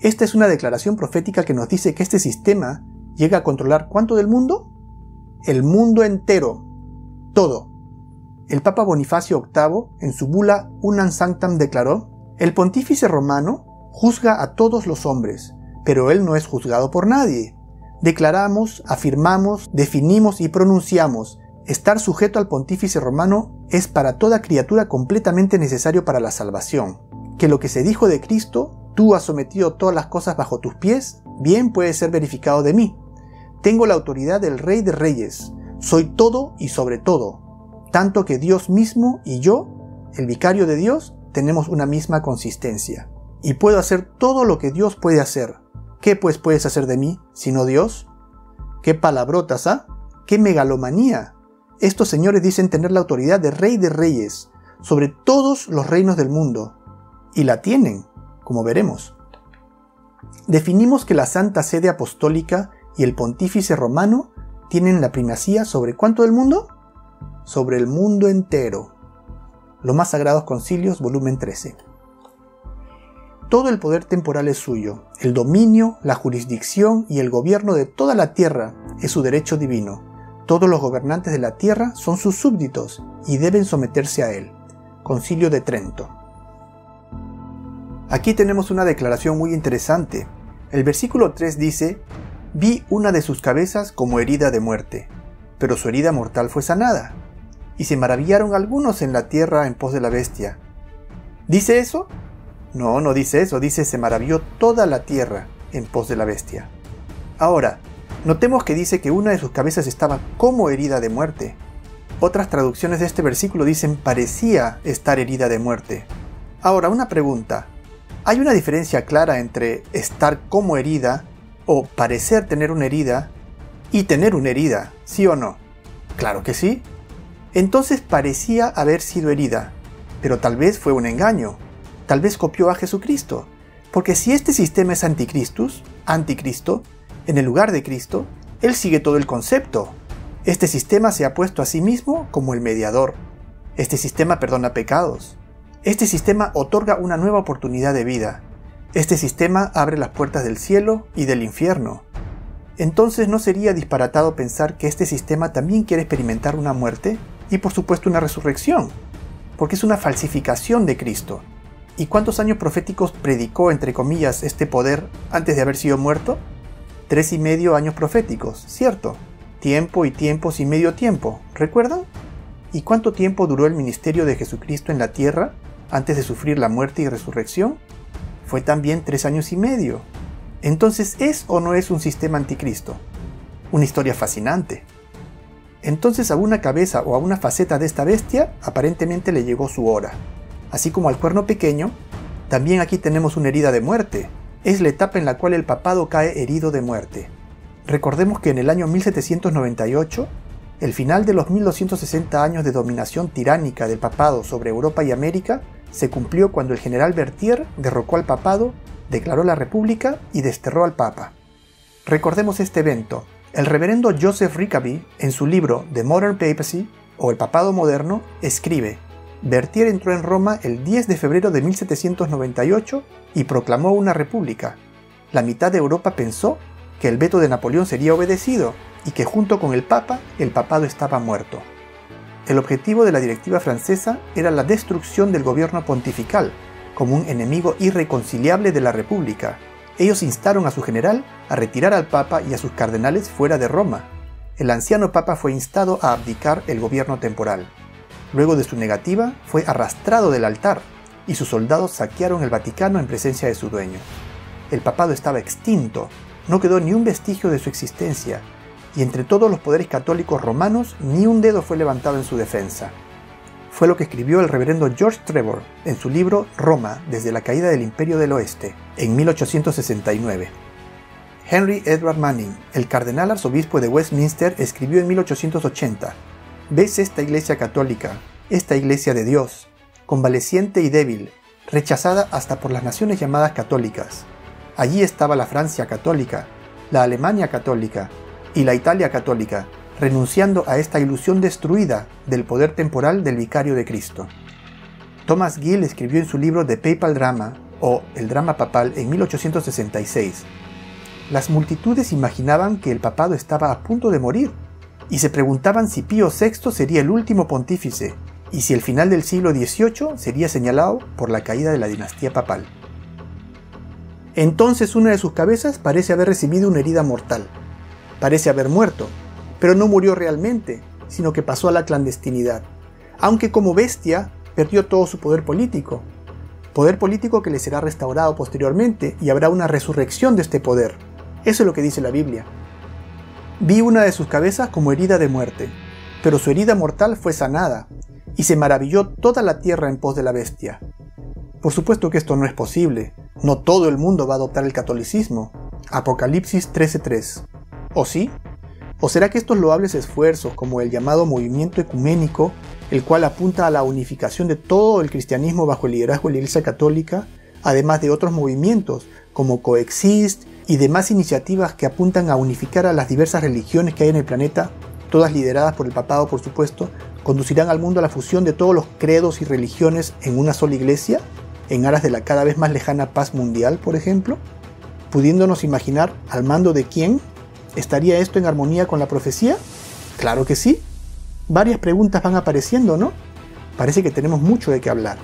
Esta es una declaración profética que nos dice que este sistema llega a controlar ¿cuánto del mundo? el mundo entero, todo. El Papa Bonifacio VIII, en su bula Unam Sanctam, declaró: el pontífice romano juzga a todos los hombres, pero él no es juzgado por nadie. Declaramos, afirmamos, definimos y pronunciamos: estar sujeto al pontífice romano es para toda criatura completamente necesario para la salvación. Que lo que se dijo de Cristo, tú has sometido todas las cosas bajo tus pies, bien puede ser verificado de mí. Tengo la autoridad del Rey de Reyes, soy todo y sobre todo, tanto que Dios mismo y yo, el vicario de Dios, tenemos una misma consistencia. Y puedo hacer todo lo que Dios puede hacer. ¿Qué pues puedes hacer de mí, sino Dios? ¡Qué palabrotas, ah! ¡Qué megalomanía! Estos señores dicen tener la autoridad de Rey de Reyes sobre todos los reinos del mundo. Y la tienen, como veremos. Definimos que la Santa Sede Apostólica y el Pontífice Romano tienen la primacía sobre ¿cuánto del mundo? Sobre el mundo entero. Los más sagrados concilios, volumen 13. Todo el poder temporal es suyo, el dominio, la jurisdicción y el gobierno de toda la tierra es su derecho divino. Todos los gobernantes de la tierra son sus súbditos y deben someterse a él. Concilio de Trento. Aquí tenemos una declaración muy interesante. El versículo 3 dice: vi una de sus cabezas como herida de muerte, pero su herida mortal fue sanada. Y se maravillaron algunos en la tierra en pos de la bestia. ¿Dice eso? No, no dice eso, dice se maravilló toda la tierra en pos de la bestia. Ahora, notemos que dice que una de sus cabezas estaba como herida de muerte. Otras traducciones de este versículo dicen parecía estar herida de muerte. Ahora, una pregunta. ¿Hay una diferencia clara entre estar como herida o parecer tener una herida y tener una herida, sí o no? Claro que sí. Entonces parecía haber sido herida, pero tal vez fue un engaño. Tal vez copió a Jesucristo. Porque si este sistema es anticristo, en el lugar de Cristo, Él sigue todo el concepto. Este sistema se ha puesto a sí mismo como el mediador. Este sistema perdona pecados. Este sistema otorga una nueva oportunidad de vida. Este sistema abre las puertas del cielo y del infierno. Entonces, ¿no sería disparatado pensar que este sistema también quiere experimentar una muerte y por supuesto una resurrección? Porque es una falsificación de Cristo. ¿Y cuántos años proféticos predicó, entre comillas, este poder antes de haber sido muerto? 3,5 años proféticos, ¿cierto? Tiempo y tiempos y medio tiempo, ¿recuerdan? ¿Y cuánto tiempo duró el ministerio de Jesucristo en la tierra antes de sufrir la muerte y resurrección? Fue también 3,5 años. Entonces, ¿es o no es un sistema anticristo? Una historia fascinante. Entonces a una cabeza o a una faceta de esta bestia aparentemente le llegó su hora. Así como al cuerno pequeño, también aquí tenemos una herida de muerte. Es la etapa en la cual el papado cae herido de muerte. Recordemos que en el año 1798, el final de los 1260 años de dominación tiránica del papado sobre Europa y América se cumplió cuando el general Berthier derrocó al papado, declaró la república y desterró al papa. Recordemos este evento. El reverendo Joseph Rickaby, en su libro The Modern Papacy, o El papado moderno, escribe: Berthier entró en Roma el 10 de febrero de 1798 y proclamó una república. La mitad de Europa pensó que el veto de Napoleón sería obedecido y que junto con el papa, el papado estaba muerto. El objetivo de la directiva francesa era la destrucción del gobierno pontifical, como un enemigo irreconciliable de la república. Ellos instaron a su general a retirar al papa y a sus cardenales fuera de Roma. El anciano papa fue instado a abdicar el gobierno temporal. Luego de su negativa, fue arrastrado del altar y sus soldados saquearon el Vaticano en presencia de su dueño. El papado estaba extinto, no quedó ni un vestigio de su existencia, y entre todos los poderes católicos romanos ni un dedo fue levantado en su defensa. Fue lo que escribió el reverendo George Trevor en su libro Roma desde la caída del Imperio del Oeste, en 1869. Henry Edward Manning, el cardenal arzobispo de Westminster, escribió en 1880: «¿Ves esta iglesia católica, esta iglesia de Dios, convaleciente y débil, rechazada hasta por las naciones llamadas católicas? Allí estaba la Francia católica, la Alemania católica y la Italia católica, renunciando a esta ilusión destruida del poder temporal del vicario de Cristo». Thomas Gill escribió en su libro The Papal Drama, o El drama papal, en 1866. Las multitudes imaginaban que el papado estaba a punto de morir. y se preguntaban si Pío VI sería el último pontífice y si el final del siglo XVIII sería señalado por la caída de la dinastía papal. Entonces una de sus cabezas parece haber recibido una herida mortal. Parece haber muerto, pero no murió realmente, sino que pasó a la clandestinidad, aunque como bestia perdió todo su poder político que le será restaurado posteriormente y habrá una resurrección de este poder. Eso es lo que dice la Biblia. Vi una de sus cabezas como herida de muerte, pero su herida mortal fue sanada, y se maravilló toda la tierra en pos de la bestia. Por supuesto que esto no es posible, no todo el mundo va a adoptar el catolicismo. Apocalipsis 13:3. ¿O sí? ¿O será que estos loables esfuerzos, como el llamado movimiento ecuménico, el cual apunta a la unificación de todo el cristianismo bajo el liderazgo de la Iglesia Católica, además de otros movimientos como Coexist y demás iniciativas que apuntan a unificar a las diversas religiones que hay en el planeta, todas lideradas por el papado por supuesto, conducirán al mundo a la fusión de todos los credos y religiones en una sola iglesia, en aras de la cada vez más lejana paz mundial, por ejemplo? Pudiéndonos imaginar al mando de quién? ¿Estaría esto en armonía con la profecía? ¡Claro que sí! Varias preguntas van apareciendo, ¿no? Parece que tenemos mucho de qué hablar.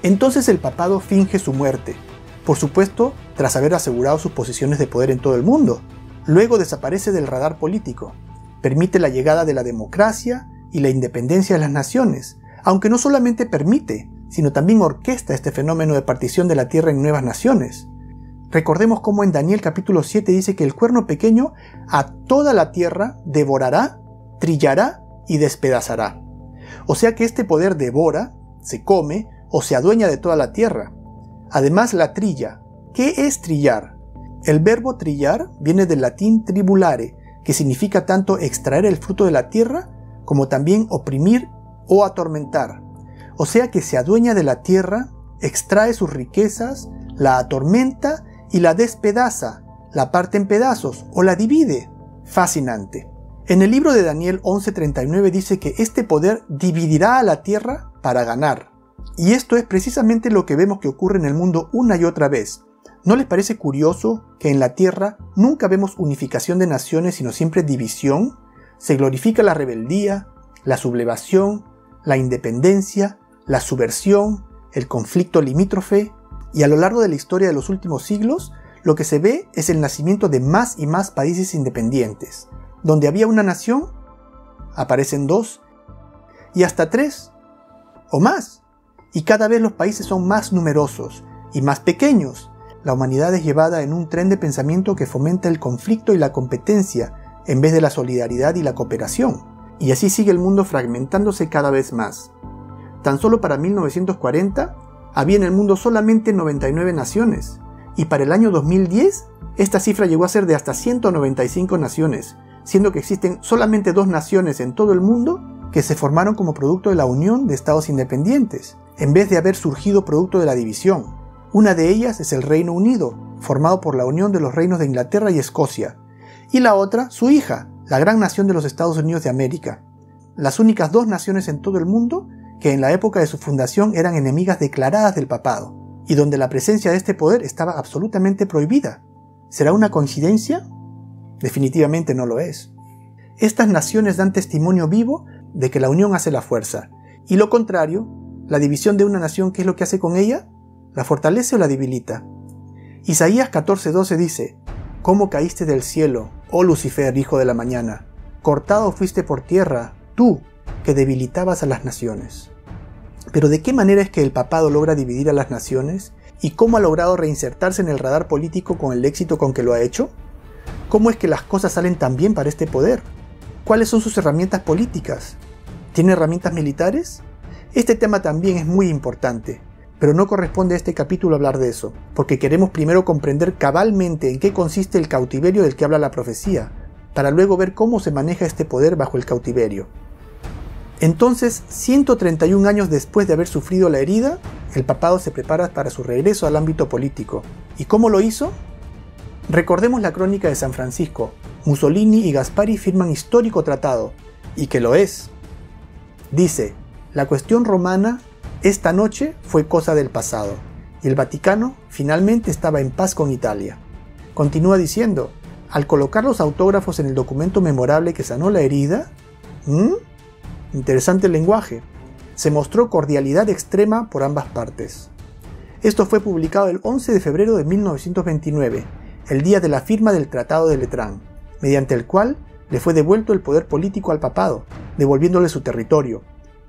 Entonces el papado finge su muerte, por supuesto tras haber asegurado sus posiciones de poder en todo el mundo. Luego desaparece del radar político, permite la llegada de la democracia y la independencia de las naciones, aunque no solamente permite, sino también orquesta este fenómeno de partición de la tierra en nuevas naciones. Recordemos cómo en Daniel capítulo 7 dice que el cuerno pequeño a toda la tierra devorará, trillará y despedazará. O sea que este poder devora, se come o se adueña de toda la tierra. Además la trilla. ¿Qué es trillar? El verbo trillar viene del latín tribulare, que significa tanto extraer el fruto de la tierra como también oprimir o atormentar. O sea que se adueña de la tierra, extrae sus riquezas, la atormenta y la despedaza, la parte en pedazos o la divide. Fascinante. En el libro de Daniel 11:39 dice que este poder dividirá a la tierra para ganar. Y esto es precisamente lo que vemos que ocurre en el mundo una y otra vez. ¿No les parece curioso que en la tierra nunca vemos unificación de naciones sino siempre división? Se glorifica la rebeldía, la sublevación, la independencia, la subversión, el conflicto limítrofe, y a lo largo de la historia de los últimos siglos, lo que se ve es el nacimiento de más y más países independientes. Donde había una nación, aparecen 2, y hasta 3, o más. Y cada vez los países son más numerosos y más pequeños. La humanidad es llevada en un tren de pensamiento que fomenta el conflicto y la competencia, en vez de la solidaridad y la cooperación. Y así sigue el mundo fragmentándose cada vez más. Tan solo para 1940, había en el mundo solamente 99 naciones, y para el año 2010, esta cifra llegó a ser de hasta 195 naciones, siendo que existen solamente 2 naciones en todo el mundo que se formaron como producto de la unión de estados independientes, en vez de haber surgido producto de la división. Una de ellas es el Reino Unido, formado por la unión de los reinos de Inglaterra y Escocia, y la otra, su hija, la gran nación de los Estados Unidos de América. Las únicas 2 naciones en todo el mundo que en la época de su fundación eran enemigas declaradas del papado, y donde la presencia de este poder estaba absolutamente prohibida. ¿Será una coincidencia? Definitivamente no lo es. Estas naciones dan testimonio vivo de que la unión hace la fuerza, y lo contrario, la división de una nación, ¿qué es lo que hace con ella? ¿La fortalece o la debilita? Isaías 14:12 dice: ¿Cómo caíste del cielo, oh Lucifer, hijo de la mañana? Cortado fuiste por tierra, tú, que debilitabas a las naciones. Pero ¿de qué manera es que el papado logra dividir a las naciones? ¿Y cómo ha logrado reinsertarse en el radar político con el éxito con que lo ha hecho? ¿Cómo es que las cosas salen tan bien para este poder? ¿Cuáles son sus herramientas políticas? ¿Tiene herramientas militares? Este tema también es muy importante, pero no corresponde a este capítulo hablar de eso, porque queremos primero comprender cabalmente en qué consiste el cautiverio del que habla la profecía, para luego ver cómo se maneja este poder bajo el cautiverio. Entonces, 131 años después de haber sufrido la herida, el papado se prepara para su regreso al ámbito político. ¿Y cómo lo hizo? Recordemos la crónica de San Francisco. Mussolini y Gaspari firman histórico tratado, y que lo es. Dice: la cuestión romana esta noche fue cosa del pasado, y el Vaticano finalmente estaba en paz con Italia. Continúa diciendo: al colocar los autógrafos en el documento memorable que sanó la herida, interesante el lenguaje, se mostró cordialidad extrema por ambas partes. Esto fue publicado el 11 de febrero de 1929, el día de la firma del Tratado de Letrán, mediante el cual le fue devuelto el poder político al papado, devolviéndole su territorio,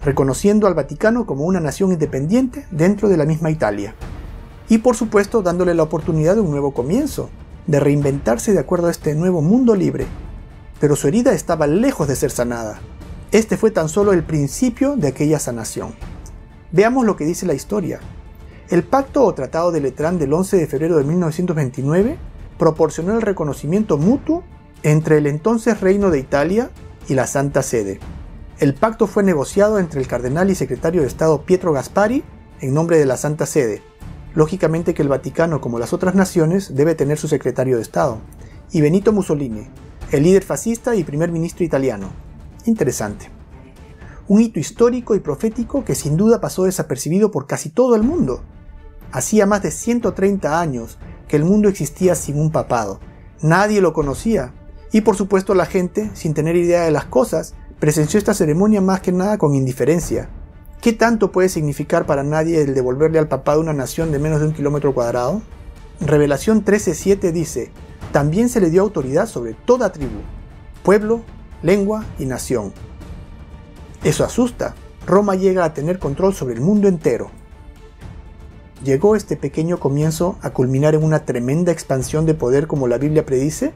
reconociendo al Vaticano como una nación independiente dentro de la misma Italia. Y por supuesto dándole la oportunidad de un nuevo comienzo, de reinventarse de acuerdo a este nuevo mundo libre. Pero su herida estaba lejos de ser sanada. Este fue tan solo el principio de aquella sanación. Veamos lo que dice la historia. El pacto o tratado de Letrán del 11 de febrero de 1929 proporcionó el reconocimiento mutuo entre el entonces Reino de Italia y la Santa Sede. El pacto fue negociado entre el cardenal y secretario de Estado Pietro Gasparri en nombre de la Santa Sede. Lógicamente que el Vaticano, como las otras naciones, debe tener su secretario de Estado. Y Benito Mussolini, el líder fascista y primer ministro italiano. Interesante. Un hito histórico y profético que sin duda pasó desapercibido por casi todo el mundo. Hacía más de 130 años que el mundo existía sin un papado. Nadie lo conocía. Y por supuesto la gente, sin tener idea de las cosas, presenció esta ceremonia más que nada con indiferencia. ¿Qué tanto puede significar para nadie el devolverle al papado una nación de menos de 1 kilómetro cuadrado? Revelación 13:7 dice: también se le dio autoridad sobre toda tribu, pueblo, lengua y nación. Eso asusta. Roma llega a tener control sobre el mundo entero. ¿Llegó este pequeño comienzo a culminar en una tremenda expansión de poder como la Biblia predice?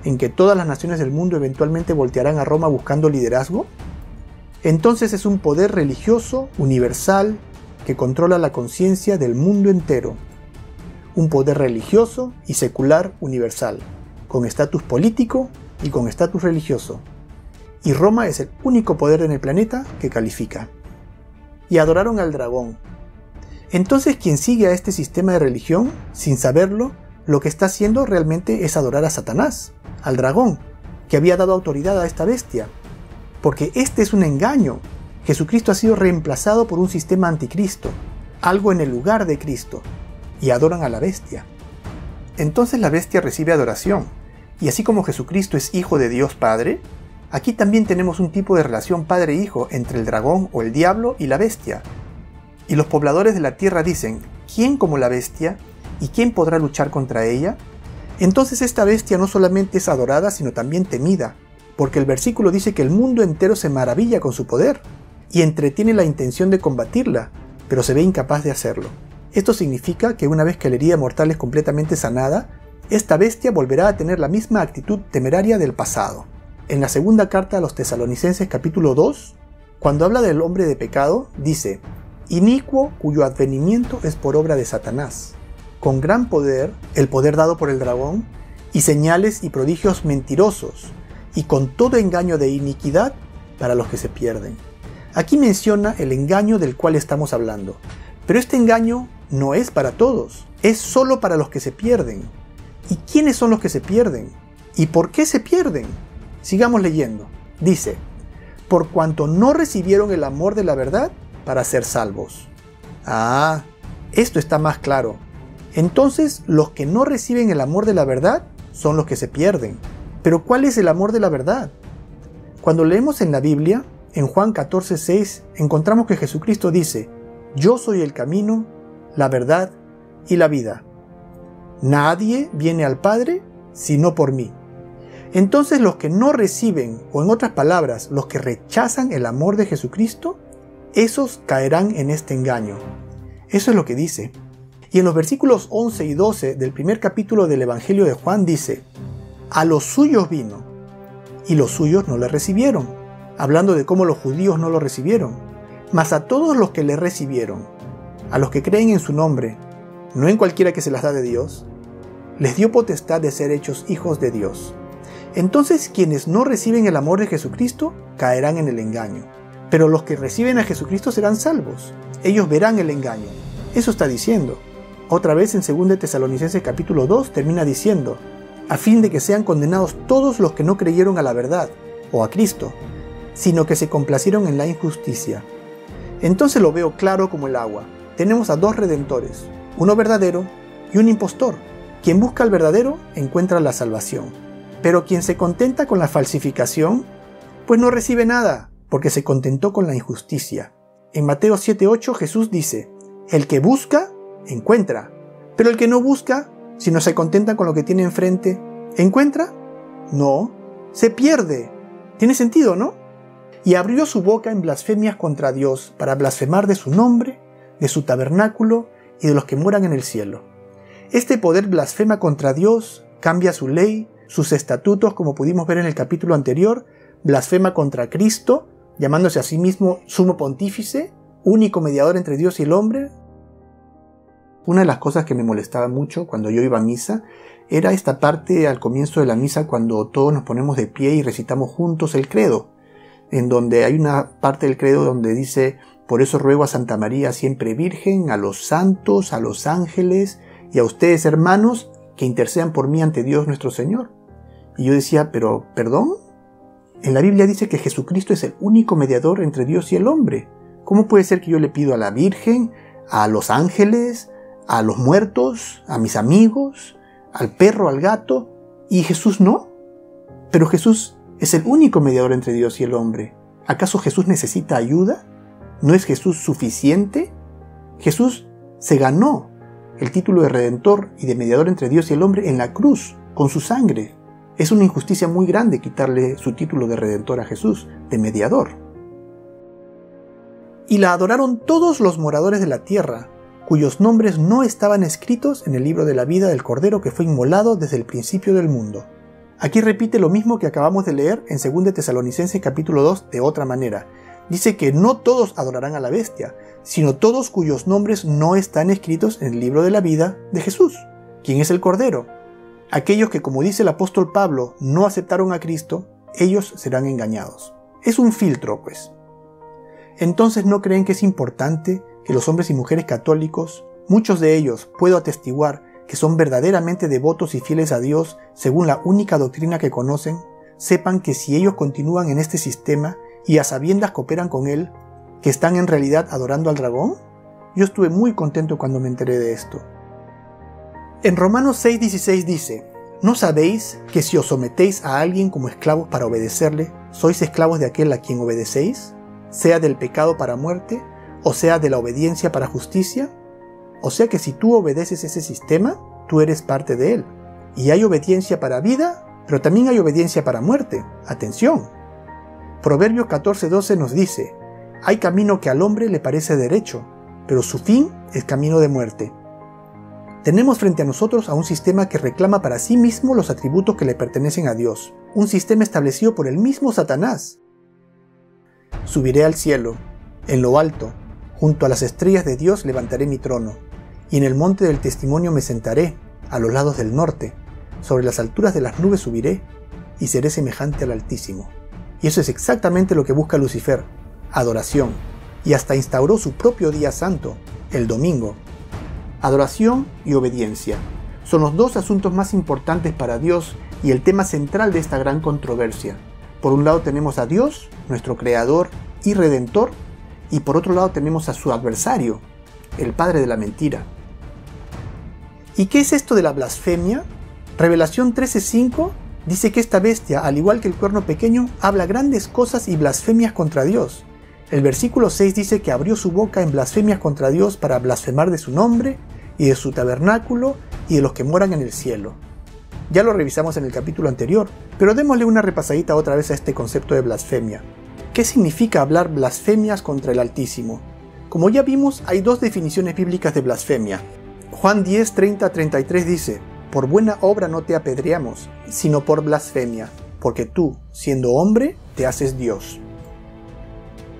¿En que todas las naciones del mundo eventualmente voltearán a Roma buscando liderazgo? Entonces es un poder religioso, universal, que controla la conciencia del mundo entero. Un poder religioso y secular universal, con estatus político y con estatus religioso. Y Roma es el único poder en el planeta que califica. Y adoraron al dragón. Entonces quien sigue a este sistema de religión, sin saberlo, lo que está haciendo realmente es adorar a Satanás, al dragón, que había dado autoridad a esta bestia. Porque este es un engaño. Jesucristo ha sido reemplazado por un sistema anticristo, algo en el lugar de Cristo, y adoran a la bestia. Entonces la bestia recibe adoración, y así como Jesucristo es hijo de Dios Padre, aquí también tenemos un tipo de relación padre-hijo entre el dragón o el diablo y la bestia. Y los pobladores de la tierra dicen: ¿quién como la bestia? ¿Y quién podrá luchar contra ella? Entonces esta bestia no solamente es adorada, sino también temida, porque el versículo dice que el mundo entero se maravilla con su poder, y entretiene la intención de combatirla, pero se ve incapaz de hacerlo. Esto significa que una vez que la herida mortal es completamente sanada, esta bestia volverá a tener la misma actitud temeraria del pasado. En la segunda carta a los Tesalonicenses capítulo 2, cuando habla del hombre de pecado, dice: inicuo cuyo advenimiento es por obra de Satanás, con gran poder, el poder dado por el dragón, y señales y prodigios mentirosos, y con todo engaño de iniquidad para los que se pierden. Aquí menciona el engaño del cual estamos hablando, pero este engaño no es para todos, es solo para los que se pierden. ¿Y quiénes son los que se pierden? ¿Y por qué se pierden? Sigamos leyendo. Dice: por cuanto no recibieron el amor de la verdad para ser salvos. Ah, esto está más claro. Entonces, los que no reciben el amor de la verdad son los que se pierden. Pero ¿cuál es el amor de la verdad? Cuando leemos en la Biblia, en Juan 14:6, encontramos que Jesucristo dice: yo soy el camino, la verdad y la vida. Nadie viene al Padre sino por mí. Entonces los que no reciben, o en otras palabras, los que rechazan el amor de Jesucristo, esos caerán en este engaño. Eso es lo que dice. Y en los versículos 11 y 12 del primer capítulo del Evangelio de Juan dice: a los suyos vino, y los suyos no le recibieron, hablando de cómo los judíos no lo recibieron. Mas a todos los que le recibieron, a los que creen en su nombre, no en cualquiera que se las da de Dios, les dio potestad de ser hechos hijos de Dios. Entonces quienes no reciben el amor de Jesucristo caerán en el engaño, pero los que reciben a Jesucristo serán salvos. Ellos verán el engaño. Eso está diciendo. Otra vez en 2 Tesalonicenses capítulo 2 termina diciendo: a fin de que sean condenados todos los que no creyeron a la verdad, o a Cristo, sino que se complacieron en la injusticia. Entonces lo veo claro como el agua. Tenemos a dos redentores, uno verdadero y un impostor. Quien busca al verdadero encuentra la salvación. Pero quien se contenta con la falsificación, pues no recibe nada, porque se contentó con la injusticia. En Mateo 7:8 Jesús dice, el que busca, encuentra. Pero el que no busca, si no se contenta con lo que tiene enfrente, ¿encuentra? No, se pierde. Tiene sentido, ¿no? Y abrió su boca en blasfemias contra Dios, para blasfemar de su nombre, de su tabernáculo y de los que moran en el cielo. Este poder blasfema contra Dios, cambia su ley, sus estatutos, como pudimos ver en el capítulo anterior, blasfema contra Cristo, llamándose a sí mismo sumo pontífice, único mediador entre Dios y el hombre. Una de las cosas que me molestaba mucho cuando yo iba a misa era esta parte al comienzo de la misa cuando todos nos ponemos de pie y recitamos juntos el credo, en donde hay una parte del credo donde dice, por eso ruego a Santa María siempre Virgen, a los santos, a los ángeles y a ustedes hermanos que intercedan por mí ante Dios nuestro Señor. Y yo decía, pero ¿perdón? En la Biblia dice que Jesucristo es el único mediador entre Dios y el hombre. ¿Cómo puede ser que yo le pido a la Virgen, a los ángeles, a los muertos, a mis amigos, al perro, al gato, y Jesús no? Pero Jesús es el único mediador entre Dios y el hombre. ¿Acaso Jesús necesita ayuda? ¿No es Jesús suficiente? Jesús se ganó el título de Redentor y de mediador entre Dios y el hombre en la cruz, con su sangre. Es una injusticia muy grande quitarle su título de Redentor a Jesús, de mediador. Y la adoraron todos los moradores de la tierra, cuyos nombres no estaban escritos en el libro de la vida del Cordero que fue inmolado desde el principio del mundo. Aquí repite lo mismo que acabamos de leer en 2 Tesalonicenses capítulo 2 de otra manera. Dice que no todos adorarán a la bestia, sino todos cuyos nombres no están escritos en el libro de la vida de Jesús, quien es el Cordero. Aquellos que, como dice el apóstol Pablo, no aceptaron a Cristo, ellos serán engañados. Es un filtro, pues. Entonces, ¿no creen que es importante que los hombres y mujeres católicos, muchos de ellos, puedo atestiguar, que son verdaderamente devotos y fieles a Dios según la única doctrina que conocen, sepan que si ellos continúan en este sistema y a sabiendas cooperan con él, que están en realidad adorando al dragón? Yo estuve muy contento cuando me enteré de esto. En Romanos 6:16 dice, ¿no sabéis que si os sometéis a alguien como esclavos para obedecerle, sois esclavos de aquel a quien obedecéis, sea del pecado para muerte, o sea de la obediencia para justicia? O sea que si tú obedeces ese sistema, tú eres parte de él. Y hay obediencia para vida, pero también hay obediencia para muerte. Atención. Proverbios 14:12 nos dice, hay camino que al hombre le parece derecho, pero su fin es camino de muerte. Tenemos frente a nosotros a un sistema que reclama para sí mismo los atributos que le pertenecen a Dios. Un sistema establecido por el mismo Satanás. Subiré al cielo, en lo alto, junto a las estrellas de Dios levantaré mi trono, y en el monte del testimonio me sentaré, a los lados del norte, sobre las alturas de las nubes subiré, y seré semejante al Altísimo. Y eso es exactamente lo que busca Lucifer, adoración, y hasta instauró su propio día santo, el domingo. Adoración y obediencia son los dos asuntos más importantes para Dios y el tema central de esta gran controversia. Por un lado tenemos a Dios, nuestro Creador y Redentor, y por otro lado tenemos a su adversario, el padre de la mentira. ¿Y qué es esto de la blasfemia? Revelación 13:5 dice que esta bestia, al igual que el cuerno pequeño, habla grandes cosas y blasfemias contra Dios. El versículo 6 dice que abrió su boca en blasfemias contra Dios para blasfemar de su nombre y de su tabernáculo y de los que moran en el cielo. Ya lo revisamos en el capítulo anterior, pero démosle una repasadita otra vez a este concepto de blasfemia. ¿Qué significa hablar blasfemias contra el Altísimo? Como ya vimos, hay dos definiciones bíblicas de blasfemia. Juan 10:30-33 dice, por buena obra no te apedreamos, sino por blasfemia, porque tú, siendo hombre, te haces Dios.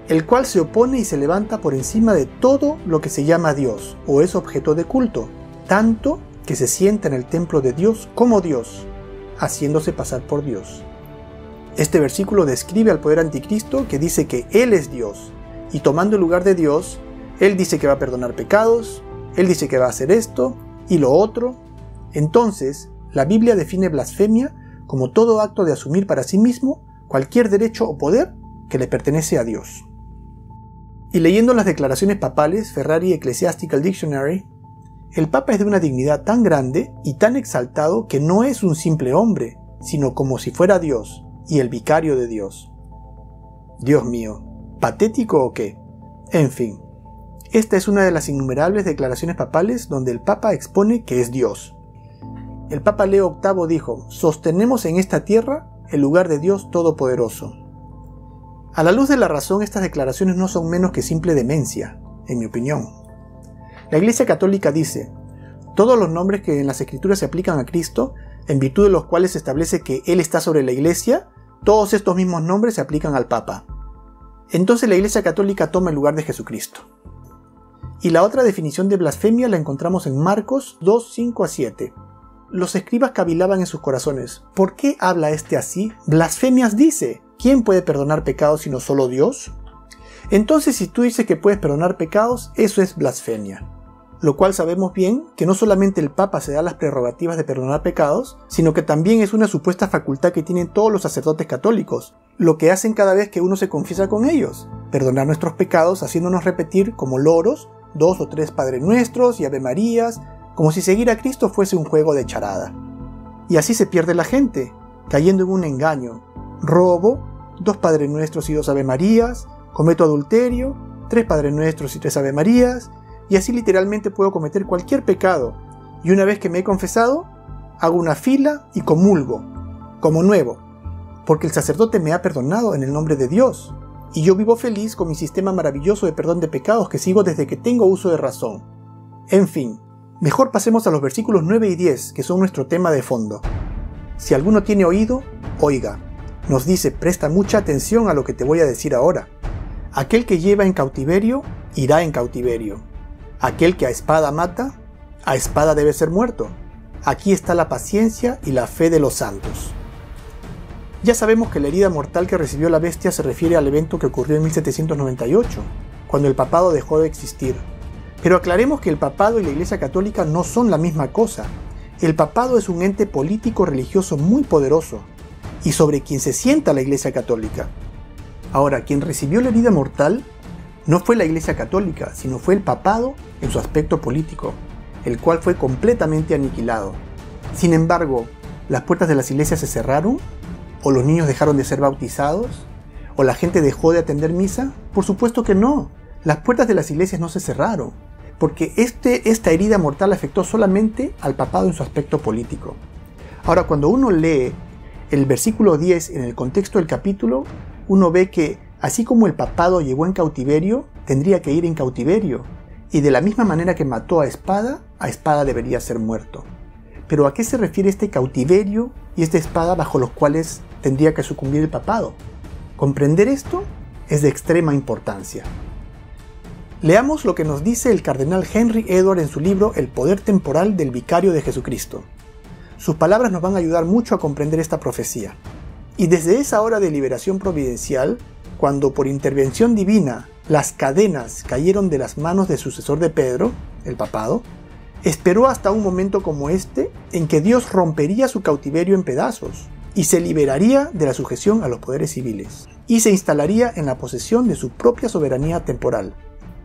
El cual se opone y se levanta por encima de todo lo que se llama Dios, o es objeto de culto, tanto que se sienta en el templo de Dios como Dios, haciéndose pasar por Dios. Este versículo describe al poder anticristo que dice que Él es Dios, y tomando el lugar de Dios, Él dice que va a perdonar pecados, Él dice que va a hacer esto y lo otro. Entonces, la Biblia define blasfemia como todo acto de asumir para sí mismo cualquier derecho o poder que le pertenece a Dios. Y leyendo las declaraciones papales, Ferrari Ecclesiastical Dictionary, el Papa es de una dignidad tan grande y tan exaltado que no es un simple hombre, sino como si fuera Dios y el vicario de Dios. Dios mío, ¿patético o qué? En fin, esta es una de las innumerables declaraciones papales donde el Papa expone que es Dios. El Papa Leo VIII dijo: sostenemos en esta tierra el lugar de Dios Todopoderoso. A la luz de la razón, estas declaraciones no son menos que simple demencia, en mi opinión. La Iglesia Católica dice: todos los nombres que en las Escrituras se aplican a Cristo, en virtud de los cuales se establece que Él está sobre la Iglesia, todos estos mismos nombres se aplican al Papa. Entonces la Iglesia Católica toma el lugar de Jesucristo. Y la otra definición de blasfemia la encontramos en Marcos 2, 5-7. Los escribas cavilaban en sus corazones: ¿por qué habla este así? Blasfemias dice. ¿Quién puede perdonar pecados sino solo Dios? Entonces, si tú dices que puedes perdonar pecados, eso es blasfemia. Lo cual sabemos bien que no solamente el Papa se da las prerrogativas de perdonar pecados, sino que también es una supuesta facultad que tienen todos los sacerdotes católicos, lo que hacen cada vez que uno se confiesa con ellos: perdonar nuestros pecados haciéndonos repetir como loros 2 o 3 Padre Nuestros y Ave Marías, como si seguir a Cristo fuese un juego de charada. Y así se pierde la gente, cayendo en un engaño. Robo, 2 Padre Nuestros y 2 Ave Marías, cometo adulterio, 3 Padre Nuestros y 3 Ave Marías, y así literalmente puedo cometer cualquier pecado, y una vez que me he confesado, hago una fila y comulgo, como nuevo, porque el sacerdote me ha perdonado en el nombre de Dios, y yo vivo feliz con mi sistema maravilloso de perdón de pecados que sigo desde que tengo uso de razón. En fin, mejor pasemos a los versículos 9 y 10, que son nuestro tema de fondo. Si alguno tiene oído, oiga. Nos dice: presta mucha atención a lo que te voy a decir ahora. Aquel que lleva en cautiverio, irá en cautiverio. Aquel que a espada mata, a espada debe ser muerto. Aquí está la paciencia y la fe de los santos. Ya sabemos que la herida mortal que recibió la bestia se refiere al evento que ocurrió en 1798, cuando el papado dejó de existir. Pero aclaremos que el papado y la Iglesia Católica no son la misma cosa. El papado es un ente político religioso muy poderoso, y sobre quien se sienta la Iglesia Católica. Ahora, quien recibió la herida mortal no fue la Iglesia Católica, sino fue el papado en su aspecto político, el cual fue completamente aniquilado. Sin embargo, ¿las puertas de las iglesias se cerraron? ¿O los niños dejaron de ser bautizados? ¿O la gente dejó de atender misa? Por supuesto que no. Las puertas de las iglesias no se cerraron, porque esta herida mortal afectó solamente al papado en su aspecto político. Ahora, cuando uno lee el versículo 10 en el contexto del capítulo, uno ve que así como el papado llegó en cautiverio, tendría que ir en cautiverio, y de la misma manera que mató a espada debería ser muerto. Pero ¿a qué se refiere este cautiverio y esta espada bajo los cuales tendría que sucumbir el papado? Comprender esto es de extrema importancia. Leamos lo que nos dice el cardenal Henry Edward en su libro El poder temporal del vicario de Jesucristo. Sus palabras nos van a ayudar mucho a comprender esta profecía. Y desde esa hora de liberación providencial, cuando por intervención divina las cadenas cayeron de las manos del sucesor de Pedro, el papado, esperó hasta un momento como este en que Dios rompería su cautiverio en pedazos y se liberaría de la sujeción a los poderes civiles y se instalaría en la posesión de su propia soberanía temporal.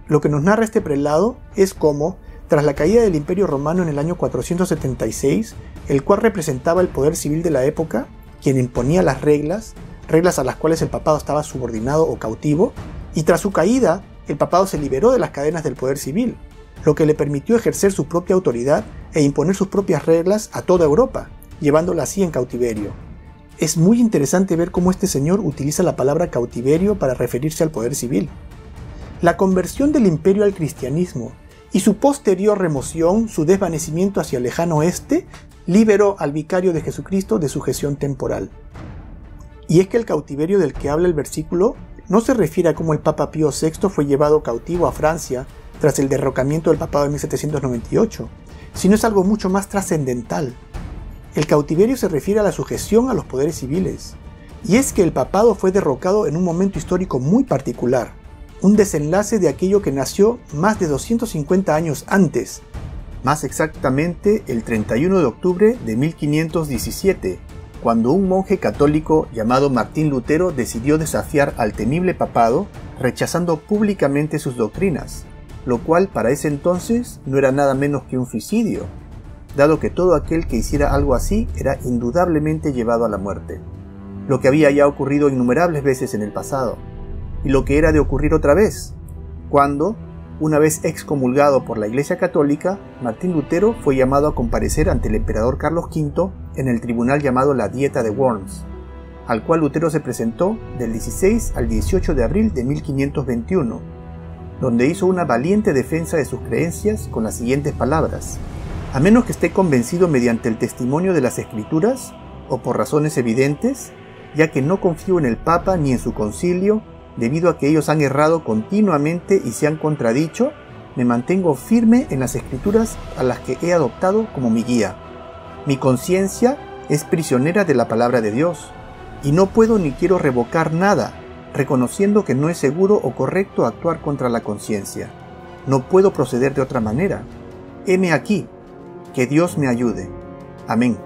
Lo que nos narra este prelado es cómo, tras la caída del Imperio Romano en el año 476, el cual representaba el poder civil de la época, quien imponía las reglas a las cuales el papado estaba subordinado o cautivo, y tras su caída, el papado se liberó de las cadenas del poder civil, lo que le permitió ejercer su propia autoridad e imponer sus propias reglas a toda Europa, llevándola así en cautiverio. Es muy interesante ver cómo este señor utiliza la palabra cautiverio para referirse al poder civil. La conversión del imperio al cristianismo y su posterior remoción, su desvanecimiento hacia el lejano oeste, liberó al vicario de Jesucristo de sujeción temporal. Y es que el cautiverio del que habla el versículo no se refiere a cómo el Papa Pío VI fue llevado cautivo a Francia tras el derrocamiento del papado de 1798, sino es algo mucho más trascendental. El cautiverio se refiere a la sujeción a los poderes civiles, y es que el papado fue derrocado en un momento histórico muy particular, un desenlace de aquello que nació más de 250 años antes, más exactamente el 31 de octubre de 1517, cuando un monje católico llamado Martín Lutero decidió desafiar al temible papado, rechazando públicamente sus doctrinas, lo cual para ese entonces no era nada menos que un suicidio. dado que todo aquel que hiciera algo así era indudablemente llevado a la muerte, lo que había ya ocurrido innumerables veces en el pasado, y lo que era de ocurrir otra vez, cuando, una vez excomulgado por la Iglesia Católica, Martín Lutero fue llamado a comparecer ante el emperador Carlos V en el tribunal llamado la Dieta de Worms, al cual Lutero se presentó del 16 al 18 de abril de 1521, donde hizo una valiente defensa de sus creencias con las siguientes palabras: a menos que esté convencido mediante el testimonio de las Escrituras, o por razones evidentes, ya que no confío en el Papa ni en su concilio, debido a que ellos han errado continuamente y se han contradicho, me mantengo firme en las Escrituras a las que he adoptado como mi guía. Mi conciencia es prisionera de la palabra de Dios, y no puedo ni quiero revocar nada, reconociendo que no es seguro o correcto actuar contra la conciencia. No puedo proceder de otra manera. Heme aquí. Que Dios me ayude. Amén.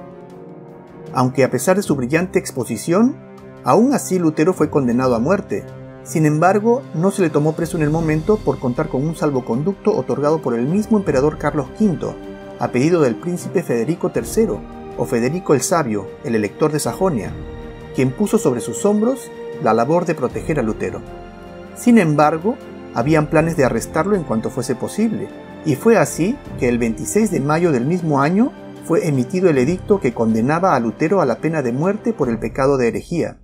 Aunque a pesar de su brillante exposición, aún así Lutero fue condenado a muerte. Sin embargo, no se le tomó preso en el momento por contar con un salvoconducto otorgado por el mismo emperador Carlos V, a pedido del príncipe Federico III, o Federico el Sabio, el elector de Sajonia, quien puso sobre sus hombros la labor de proteger a Lutero. Sin embargo, habían planes de arrestarlo en cuanto fuese posible, y fue así que el 26 de mayo del mismo año fue emitido el edicto que condenaba a Lutero a la pena de muerte por el pecado de herejía,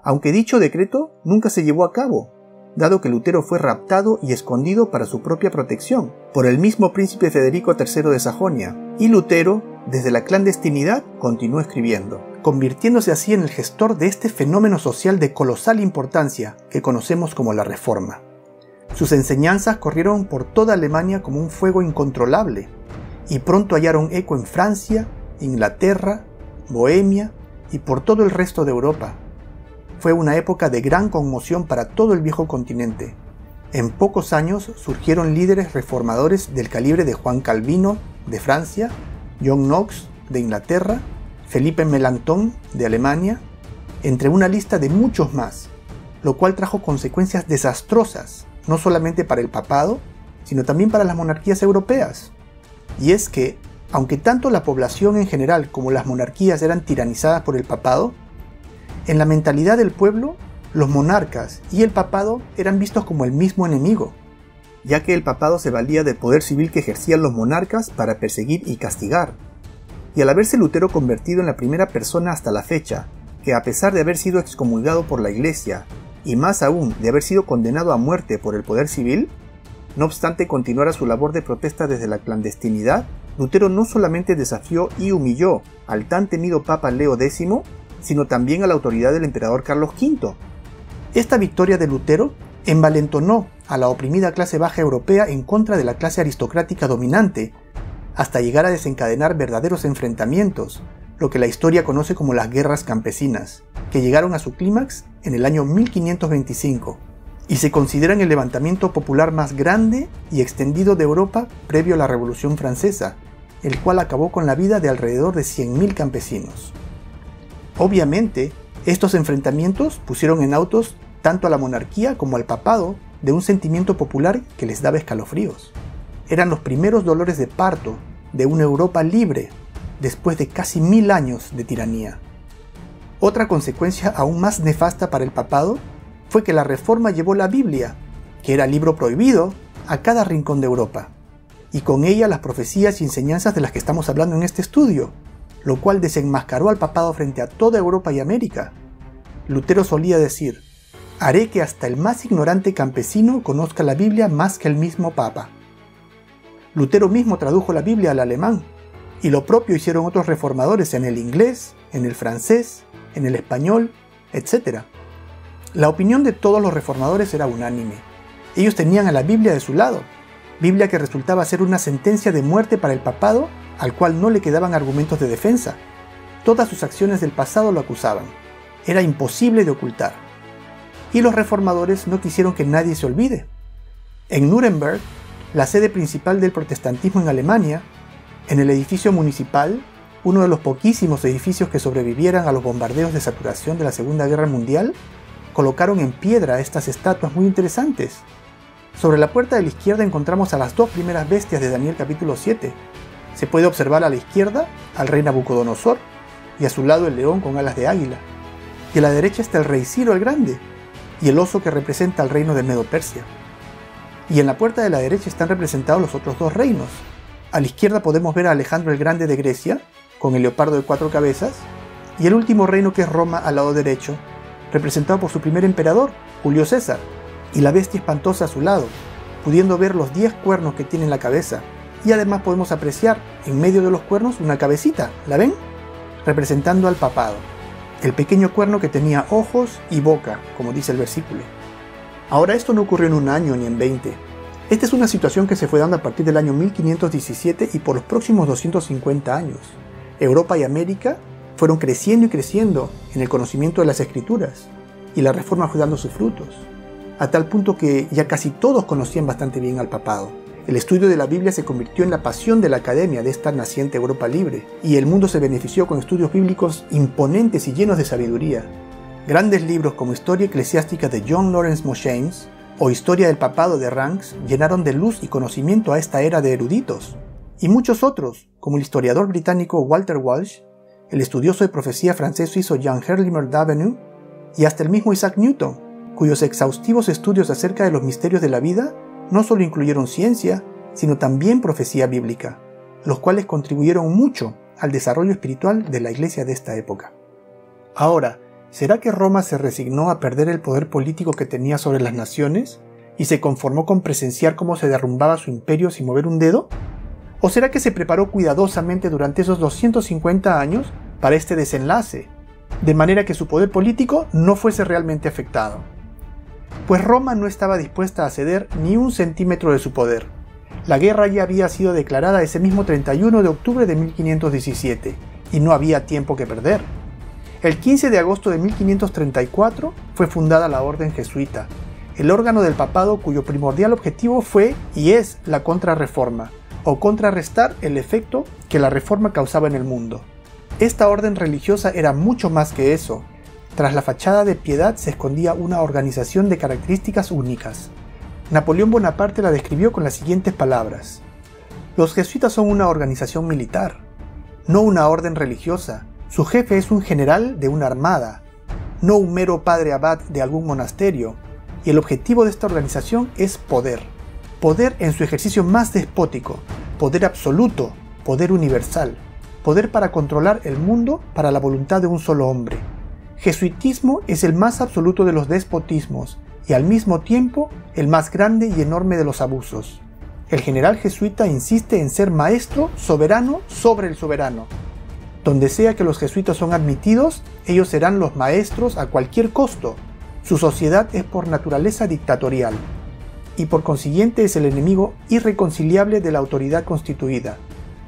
aunque dicho decreto nunca se llevó a cabo, dado que Lutero fue raptado y escondido para su propia protección por el mismo príncipe Federico III de Sajonia, y Lutero, desde la clandestinidad, continuó escribiendo, convirtiéndose así en el gestor de este fenómeno social de colosal importancia que conocemos como la Reforma. Sus enseñanzas corrieron por toda Alemania como un fuego incontrolable, y pronto hallaron eco en Francia, Inglaterra, Bohemia y por todo el resto de Europa. Fue una época de gran conmoción para todo el viejo continente. En pocos años surgieron líderes reformadores del calibre de Juan Calvino, de Francia, John Knox, de Inglaterra, Felipe Melanchthon, de Alemania, entre una lista de muchos más, lo cual trajo consecuencias desastrosas, no solamente para el papado, sino también para las monarquías europeas. Y es que, aunque tanto la población en general como las monarquías eran tiranizadas por el papado, en la mentalidad del pueblo, los monarcas y el papado eran vistos como el mismo enemigo, ya que el papado se valía del poder civil que ejercían los monarcas para perseguir y castigar. Y al haberse Lutero convertido en la primera persona hasta la fecha, que a pesar de haber sido excomulgado por la Iglesia, y más aún de haber sido condenado a muerte por el poder civil, no obstante continuara su labor de protesta desde la clandestinidad, Lutero no solamente desafió y humilló al tan temido Papa Leo X, sino también a la autoridad del emperador Carlos V. Esta victoria de Lutero envalentonó a la oprimida clase baja europea en contra de la clase aristocrática dominante, hasta llegar a desencadenar verdaderos enfrentamientos, lo que la historia conoce como las guerras campesinas, que llegaron a su clímax en el año 1525, y se consideran el levantamiento popular más grande y extendido de Europa previo a la Revolución Francesa, el cual acabó con la vida de alrededor de 100.000 campesinos. Obviamente, estos enfrentamientos pusieron en autos tanto a la monarquía como al papado de un sentimiento popular que les daba escalofríos. Eran los primeros dolores de parto de una Europa libre después de casi 1000 años de tiranía. Otra consecuencia aún más nefasta para el papado fue que la Reforma llevó la Biblia, que era libro prohibido, a cada rincón de Europa, y con ella las profecías y enseñanzas de las que estamos hablando en este estudio, lo cual desenmascaró al papado frente a toda Europa y América. Lutero solía decir: haré que hasta el más ignorante campesino conozca la Biblia más que el mismo Papa. Lutero mismo tradujo la Biblia al alemán, y lo propio hicieron otros reformadores en el inglés, en el francés, en el español, etc. La opinión de todos los reformadores era unánime. Ellos tenían a la Biblia de su lado, Biblia que resultaba ser una sentencia de muerte para el papado, al cual no le quedaban argumentos de defensa. Todas sus acciones del pasado lo acusaban. Era imposible de ocultar. Y los reformadores no quisieron que nadie se olvide. En Nuremberg, la sede principal del protestantismo en Alemania, en el edificio municipal, uno de los poquísimos edificios que sobrevivieran a los bombardeos de saturación de la Segunda Guerra Mundial, colocaron en piedra estas estatuas muy interesantes. Sobre la puerta de la izquierda encontramos a las dos primeras bestias de Daniel capítulo 7, Se puede observar a la izquierda al rey Nabucodonosor y a su lado el león con alas de águila. Y a la derecha está el rey Ciro el Grande y el oso que representa al reino de Medo-Persia. Y en la puerta de la derecha están representados los otros dos reinos. A la izquierda podemos ver a Alejandro el Grande de Grecia, con el leopardo de 4 cabezas, y el último reino que es Roma al lado derecho, representado por su primer emperador, Julio César, y la bestia espantosa a su lado, pudiendo ver los 10 cuernos que tiene en la cabeza, y además podemos apreciar en medio de los cuernos una cabecita, ¿la ven? Representando al papado, el pequeño cuerno que tenía ojos y boca, como dice el versículo. Ahora esto no ocurrió en un año ni en 20. Esta es una situación que se fue dando a partir del año 1517 y por los próximos 250 años. Europa y América fueron creciendo y creciendo en el conocimiento de las Escrituras, y la Reforma fue dando sus frutos, a tal punto que ya casi todos conocían bastante bien al papado. El estudio de la Biblia se convirtió en la pasión de la academia de esta naciente Europa libre, y el mundo se benefició con estudios bíblicos imponentes y llenos de sabiduría. Grandes libros como Historia Eclesiástica de John Lawrence Mosheim o Historia del Papado de Ranks llenaron de luz y conocimiento a esta era de eruditos. Y muchos otros, como el historiador británico Walter Walsh, el estudioso de profecía francés-suizo Jean Herlimer d'Avenue, y hasta el mismo Isaac Newton, cuyos exhaustivos estudios acerca de los misterios de la vida no solo incluyeron ciencia, sino también profecía bíblica, los cuales contribuyeron mucho al desarrollo espiritual de la iglesia de esta época. Ahora, ¿será que Roma se resignó a perder el poder político que tenía sobre las naciones y se conformó con presenciar cómo se derrumbaba su imperio sin mover un dedo? ¿O será que se preparó cuidadosamente durante esos 250 años para este desenlace, de manera que su poder político no fuese realmente afectado? Pues Roma no estaba dispuesta a ceder ni un centímetro de su poder. La guerra ya había sido declarada ese mismo 31 de octubre de 1517, y no había tiempo que perder. El 15 de agosto de 1534 fue fundada la Orden Jesuita, el órgano del papado cuyo primordial objetivo fue y es la contrarreforma, o contrarrestar el efecto que la reforma causaba en el mundo. Esta orden religiosa era mucho más que eso. Tras la fachada de piedad se escondía una organización de características únicas. Napoleón Bonaparte la describió con las siguientes palabras: los jesuitas son una organización militar, no una orden religiosa. Su jefe es un general de una armada, no un mero padre abad de algún monasterio, y el objetivo de esta organización es poder. Poder en su ejercicio más despótico, poder absoluto, poder universal, poder para controlar el mundo para la voluntad de un solo hombre. Jesuitismo es el más absoluto de los despotismos y al mismo tiempo el más grande y enorme de los abusos. El general jesuita insiste en ser maestro soberano sobre el soberano. Donde sea que los jesuitas son admitidos, ellos serán los maestros a cualquier costo. Su sociedad es por naturaleza dictatorial, y por consiguiente es el enemigo irreconciliable de la autoridad constituida.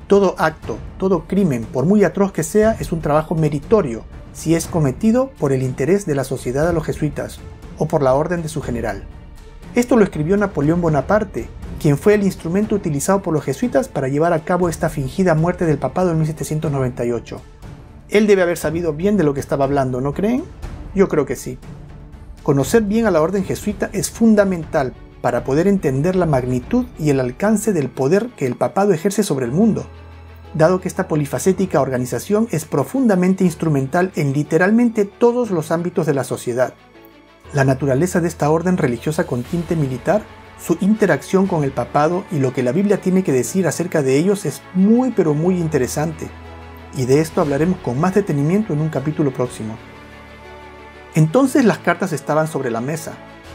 Todo acto, todo crimen, por muy atroz que sea, es un trabajo meritorio, si es cometido por el interés de la sociedad de los jesuitas, o por la orden de su general. Esto lo escribió Napoleón Bonaparte, quien fue el instrumento utilizado por los jesuitas para llevar a cabo esta fingida muerte del papado en 1798. Él debe haber sabido bien de lo que estaba hablando, ¿no creen? Yo creo que sí. Conocer bien a la orden jesuita es fundamental para poder entender la magnitud y el alcance del poder que el papado ejerce sobre el mundo, dado que esta polifacética organización es profundamente instrumental en literalmente todos los ámbitos de la sociedad. La naturaleza de esta orden religiosa con tinte militar, su interacción con el papado y lo que la Biblia tiene que decir acerca de ellos es muy pero muy interesante, y de esto hablaremos con más detenimiento en un capítulo próximo. Entonces las cartas estaban sobre la mesa.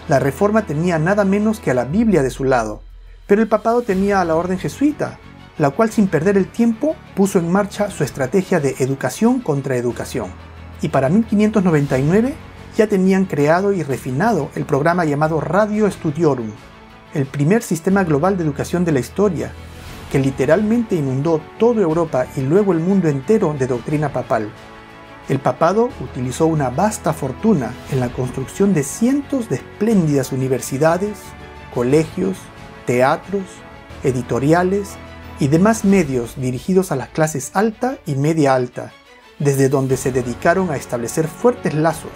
La reforma tenía nada menos que a la Biblia de su lado, pero el papado tenía a la orden jesuita, la cual sin perder el tiempo puso en marcha su estrategia de educación contra educación, y para 1599 ya tenían creado y refinado el programa llamado Radio Studiorum, el primer sistema global de educación de la historia, que literalmente inundó toda Europa y luego el mundo entero de doctrina papal. El papado utilizó una vasta fortuna en la construcción de cientos de espléndidas universidades, colegios, teatros, editoriales y demás medios dirigidos a las clases alta y media alta, desde donde se dedicaron a establecer fuertes lazos,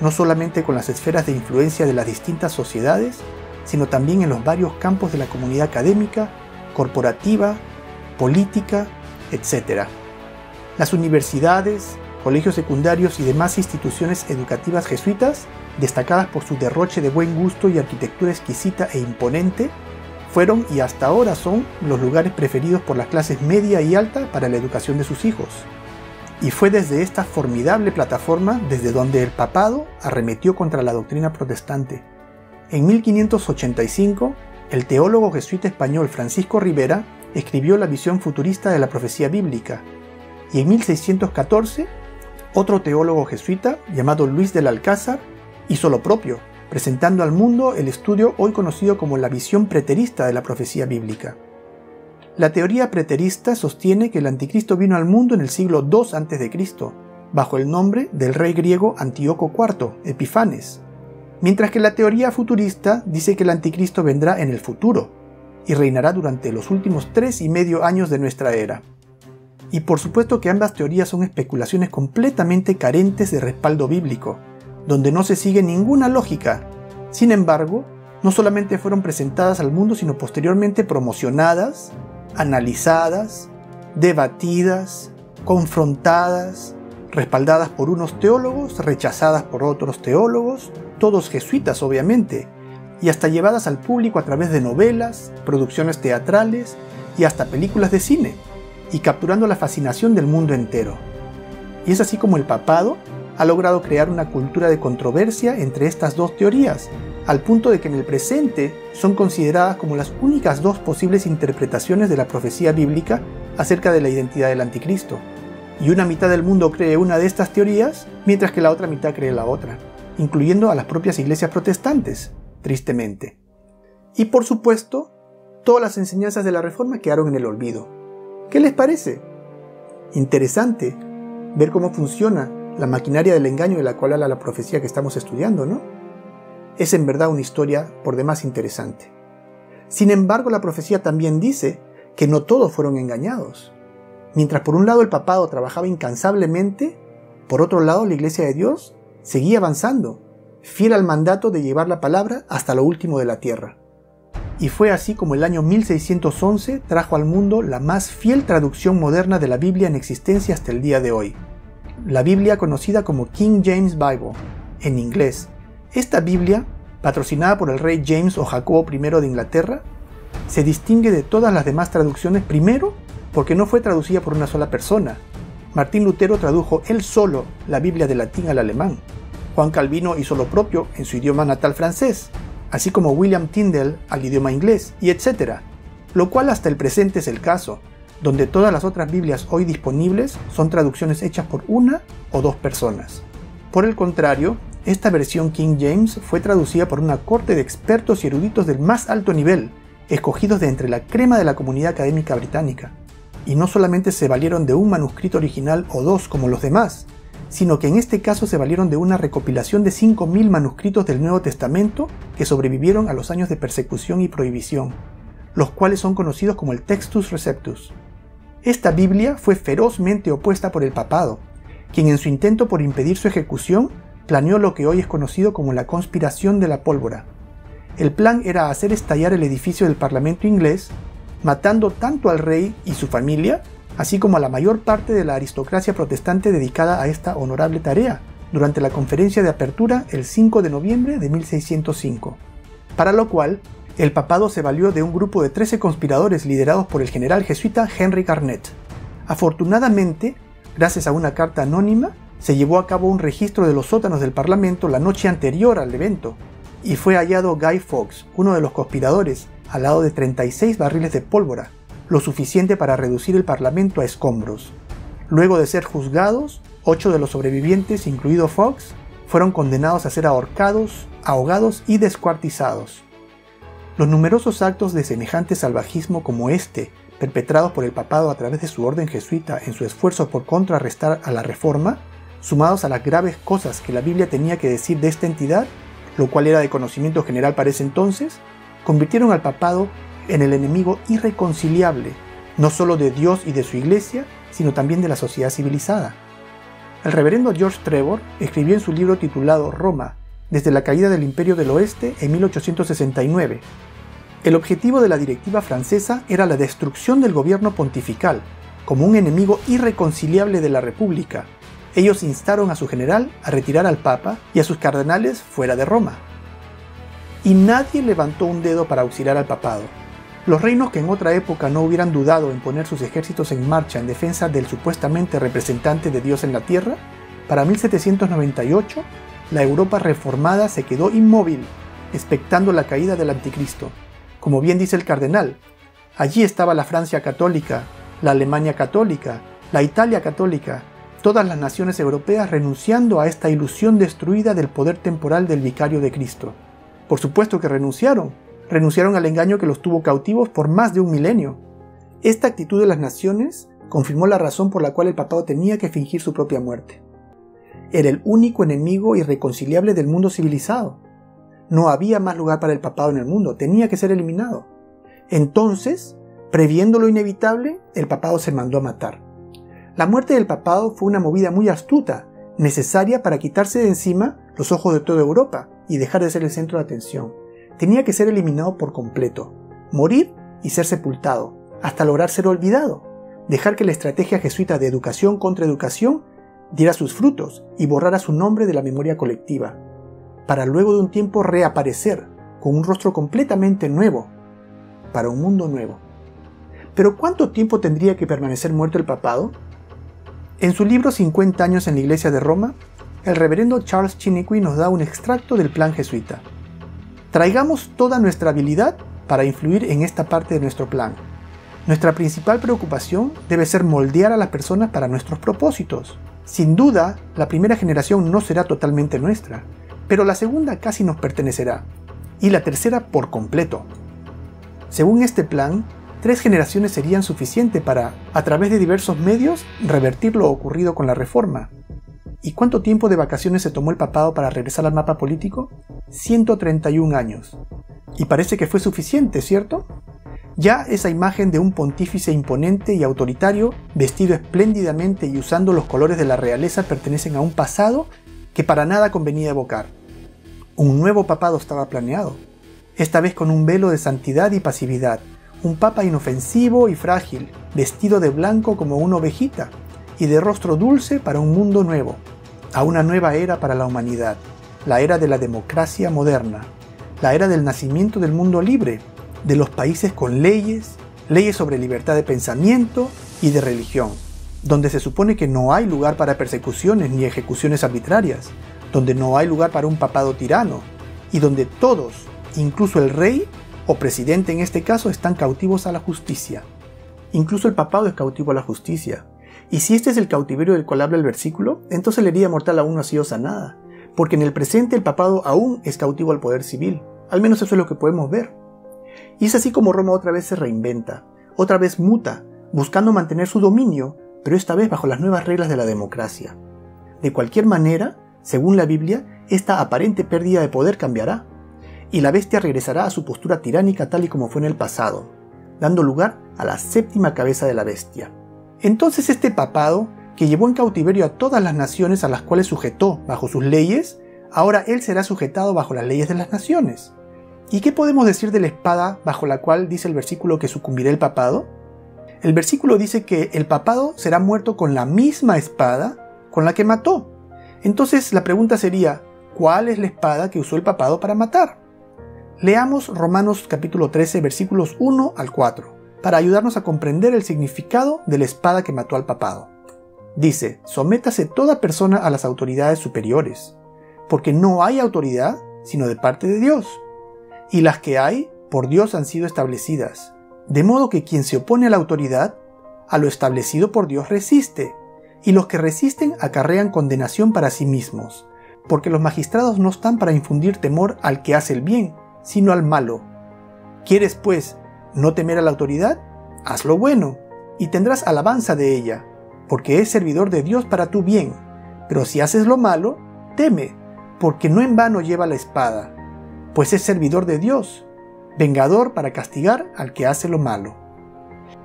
no solamente con las esferas de influencia de las distintas sociedades, sino también en los varios campos de la comunidad académica, corporativa, política, etc. Las universidades, colegios secundarios y demás instituciones educativas jesuitas, destacadas por su derroche de buen gusto y arquitectura exquisita e imponente, fueron y hasta ahora son los lugares preferidos por las clases media y alta para la educación de sus hijos. Y fue desde esta formidable plataforma desde donde el papado arremetió contra la doctrina protestante. En 1585, el teólogo jesuita español Francisco Rivera escribió la visión futurista de la profecía bíblica, y en 1614, otro teólogo jesuita llamado Luis del Alcázar hizo lo propio, presentando al mundo el estudio hoy conocido como la visión preterista de la profecía bíblica. La teoría preterista sostiene que el anticristo vino al mundo en el siglo II a.C., bajo el nombre del rey griego Antíoco IV, Epifanes, mientras que la teoría futurista dice que el anticristo vendrá en el futuro y reinará durante los últimos 3,5 años de nuestra era. Y por supuesto que ambas teorías son especulaciones completamente carentes de respaldo bíblico, donde no se sigue ninguna lógica. Sin embargo, no solamente fueron presentadas al mundo, sino posteriormente promocionadas, analizadas, debatidas, confrontadas, respaldadas por unos teólogos, rechazadas por otros teólogos, todos jesuitas obviamente, y hasta llevadas al público a través de novelas, producciones teatrales y hasta películas de cine, y capturando la fascinación del mundo entero. Y es así como el papado ha logrado crear una cultura de controversia entre estas dos teorías, al punto de que en el presente son consideradas como las únicas dos posibles interpretaciones de la profecía bíblica acerca de la identidad del anticristo. Y una mitad del mundo cree una de estas teorías, mientras que la otra mitad cree la otra, incluyendo a las propias iglesias protestantes, tristemente. Y por supuesto, todas las enseñanzas de la Reforma quedaron en el olvido. ¿Qué les parece? Interesante ver cómo funciona la maquinaria del engaño de la cual habla la profecía que estamos estudiando, ¿no? Es en verdad una historia por demás interesante. Sin embargo, la profecía también dice que no todos fueron engañados. Mientras por un lado el papado trabajaba incansablemente, por otro lado la Iglesia de Dios seguía avanzando, fiel al mandato de llevar la palabra hasta lo último de la tierra. Y fue así como el año 1611 trajo al mundo la más fiel traducción moderna de la Biblia en existencia hasta el día de hoy. La Biblia conocida como King James Bible, en inglés. Esta Biblia, patrocinada por el rey James o Jacobo I de Inglaterra, se distingue de todas las demás traducciones primero porque no fue traducida por una sola persona. Martín Lutero tradujo él solo la Biblia del latín al alemán. Juan Calvino hizo lo propio en su idioma natal francés, así como William Tyndale al idioma inglés, y etc. Lo cual hasta el presente es el caso, donde todas las otras Biblias hoy disponibles son traducciones hechas por una o dos personas. Por el contrario, esta versión King James fue traducida por una corte de expertos y eruditos del más alto nivel, escogidos de entre la crema de la comunidad académica británica. Y no solamente se valieron de un manuscrito original o dos como los demás, sino que en este caso se valieron de una recopilación de 5.000 manuscritos del Nuevo Testamento que sobrevivieron a los años de persecución y prohibición, los cuales son conocidos como el Textus Receptus. Esta Biblia fue ferozmente opuesta por el papado, quien en su intento por impedir su ejecución planeó lo que hoy es conocido como la conspiración de la pólvora. El plan era hacer estallar el edificio del Parlamento inglés, matando tanto al rey y su familia, así como a la mayor parte de la aristocracia protestante dedicada a esta honorable tarea, durante la conferencia de apertura el 5 de noviembre de 1605. Para lo cual, el papado se valió de un grupo de 13 conspiradores liderados por el general jesuita Henry Garnet. Afortunadamente, gracias a una carta anónima, se llevó a cabo un registro de los sótanos del Parlamento la noche anterior al evento, y fue hallado Guy Fawkes, uno de los conspiradores, al lado de 36 barriles de pólvora, lo suficiente para reducir el Parlamento a escombros. Luego de ser juzgados, 8 de los sobrevivientes, incluido Fawkes, fueron condenados a ser ahorcados, ahogados y descuartizados. Los numerosos actos de semejante salvajismo como este, perpetrados por el papado a través de su orden jesuita en su esfuerzo por contrarrestar a la Reforma, sumados a las graves cosas que la Biblia tenía que decir de esta entidad, lo cual era de conocimiento general para ese entonces, convirtieron al papado en el enemigo irreconciliable, no solo de Dios y de su iglesia, sino también de la sociedad civilizada. El reverendo George Trevor escribió en su libro titulado Roma, desde la caída del Imperio del Oeste en 1869. El objetivo de la directiva francesa era la destrucción del gobierno pontifical, como un enemigo irreconciliable de la República. Ellos instaron a su general a retirar al Papa y a sus cardenales fuera de Roma. Y nadie levantó un dedo para auxiliar al papado. Los reinos que en otra época no hubieran dudado en poner sus ejércitos en marcha en defensa del supuestamente representante de Dios en la tierra, para 1798, la Europa reformada se quedó inmóvil, expectando la caída del anticristo. Como bien dice el cardenal, allí estaba la Francia católica, la Alemania católica, la Italia católica, todas las naciones europeas renunciando a esta ilusión destruida del poder temporal del vicario de Cristo. Por supuesto que renunciaron al engaño que los tuvo cautivos por más de un milenio. Esta actitud de las naciones confirmó la razón por la cual el papado tenía que fingir su propia muerte. Era el único enemigo irreconciliable del mundo civilizado. No había más lugar para el papado en el mundo, tenía que ser eliminado. Entonces, previendo lo inevitable, el papado se mandó a matar. La muerte del papado fue una movida muy astuta, necesaria para quitarse de encima los ojos de toda Europa y dejar de ser el centro de atención. Tenía que ser eliminado por completo, morir y ser sepultado, hasta lograr ser olvidado, dejar que la estrategia jesuita de educación contra educación diera sus frutos y borrara su nombre de la memoria colectiva, para luego de un tiempo reaparecer con un rostro completamente nuevo, para un mundo nuevo. ¿Pero cuánto tiempo tendría que permanecer muerto el papado? En su libro 50 años en la Iglesia de Roma, el reverendo Charles Chiniquy nos da un extracto del plan jesuita. Traigamos toda nuestra habilidad para influir en esta parte de nuestro plan. Nuestra principal preocupación debe ser moldear a las personas para nuestros propósitos. Sin duda, la primera generación no será totalmente nuestra, pero la segunda casi nos pertenecerá, y la tercera por completo. Según este plan, 3 generaciones serían suficientes para, a través de diversos medios, revertir lo ocurrido con la Reforma. ¿Y cuánto tiempo de vacaciones se tomó el papado para regresar al mapa político? 131 años. Y parece que fue suficiente, ¿cierto? Ya esa imagen de un pontífice imponente y autoritario, vestido espléndidamente y usando los colores de la realeza, pertenecen a un pasado que para nada convenía evocar. Un nuevo papado estaba planeado, esta vez con un velo de santidad y pasividad, un papa inofensivo y frágil, vestido de blanco como una ovejita, y de rostro dulce para un mundo nuevo, a una nueva era para la humanidad, la era de la democracia moderna, la era del nacimiento del mundo libre, de los países con leyes sobre libertad de pensamiento y de religión, donde se supone que no hay lugar para persecuciones ni ejecuciones arbitrarias, donde no hay lugar para un papado tirano, y donde todos, incluso el rey, o presidente en este caso, están cautivos a la justicia. Incluso el papado es cautivo a la justicia. Y si este es el cautiverio del cual habla el versículo, entonces la herida mortal aún no ha sido sanada, porque en el presente el papado aún es cautivo al poder civil, al menos eso es lo que podemos ver. Y es así como Roma otra vez se reinventa, otra vez muta, buscando mantener su dominio, pero esta vez bajo las nuevas reglas de la democracia. De cualquier manera, según la Biblia, esta aparente pérdida de poder cambiará, y la bestia regresará a su postura tiránica tal y como fue en el pasado, dando lugar a la 7ª cabeza de la bestia. Entonces este papado, que llevó en cautiverio a todas las naciones a las cuales sujetó bajo sus leyes, ahora él será sujetado bajo las leyes de las naciones. ¿Y qué podemos decir de la espada bajo la cual dice el versículo que sucumbirá el papado? El versículo dice que el papado será muerto con la misma espada con la que mató. Entonces la pregunta sería, ¿cuál es la espada que usó el papado para matar? Leamos Romanos capítulo 13 versículos 1 al 4 para ayudarnos a comprender el significado de la espada que mató al papado. Dice, sométase toda persona a las autoridades superiores, porque no hay autoridad sino de parte de Dios, y las que hay por Dios han sido establecidas, de modo que quien se opone a la autoridad, a lo establecido por Dios resiste, y los que resisten acarrean condenación para sí mismos, porque los magistrados no están para infundir temor al que hace el bien, sino al malo. ¿Quieres, pues, no temer a la autoridad? Haz lo bueno, y tendrás alabanza de ella, porque es servidor de Dios para tu bien. Pero si haces lo malo, teme, porque no en vano lleva la espada, pues es servidor de Dios, vengador para castigar al que hace lo malo.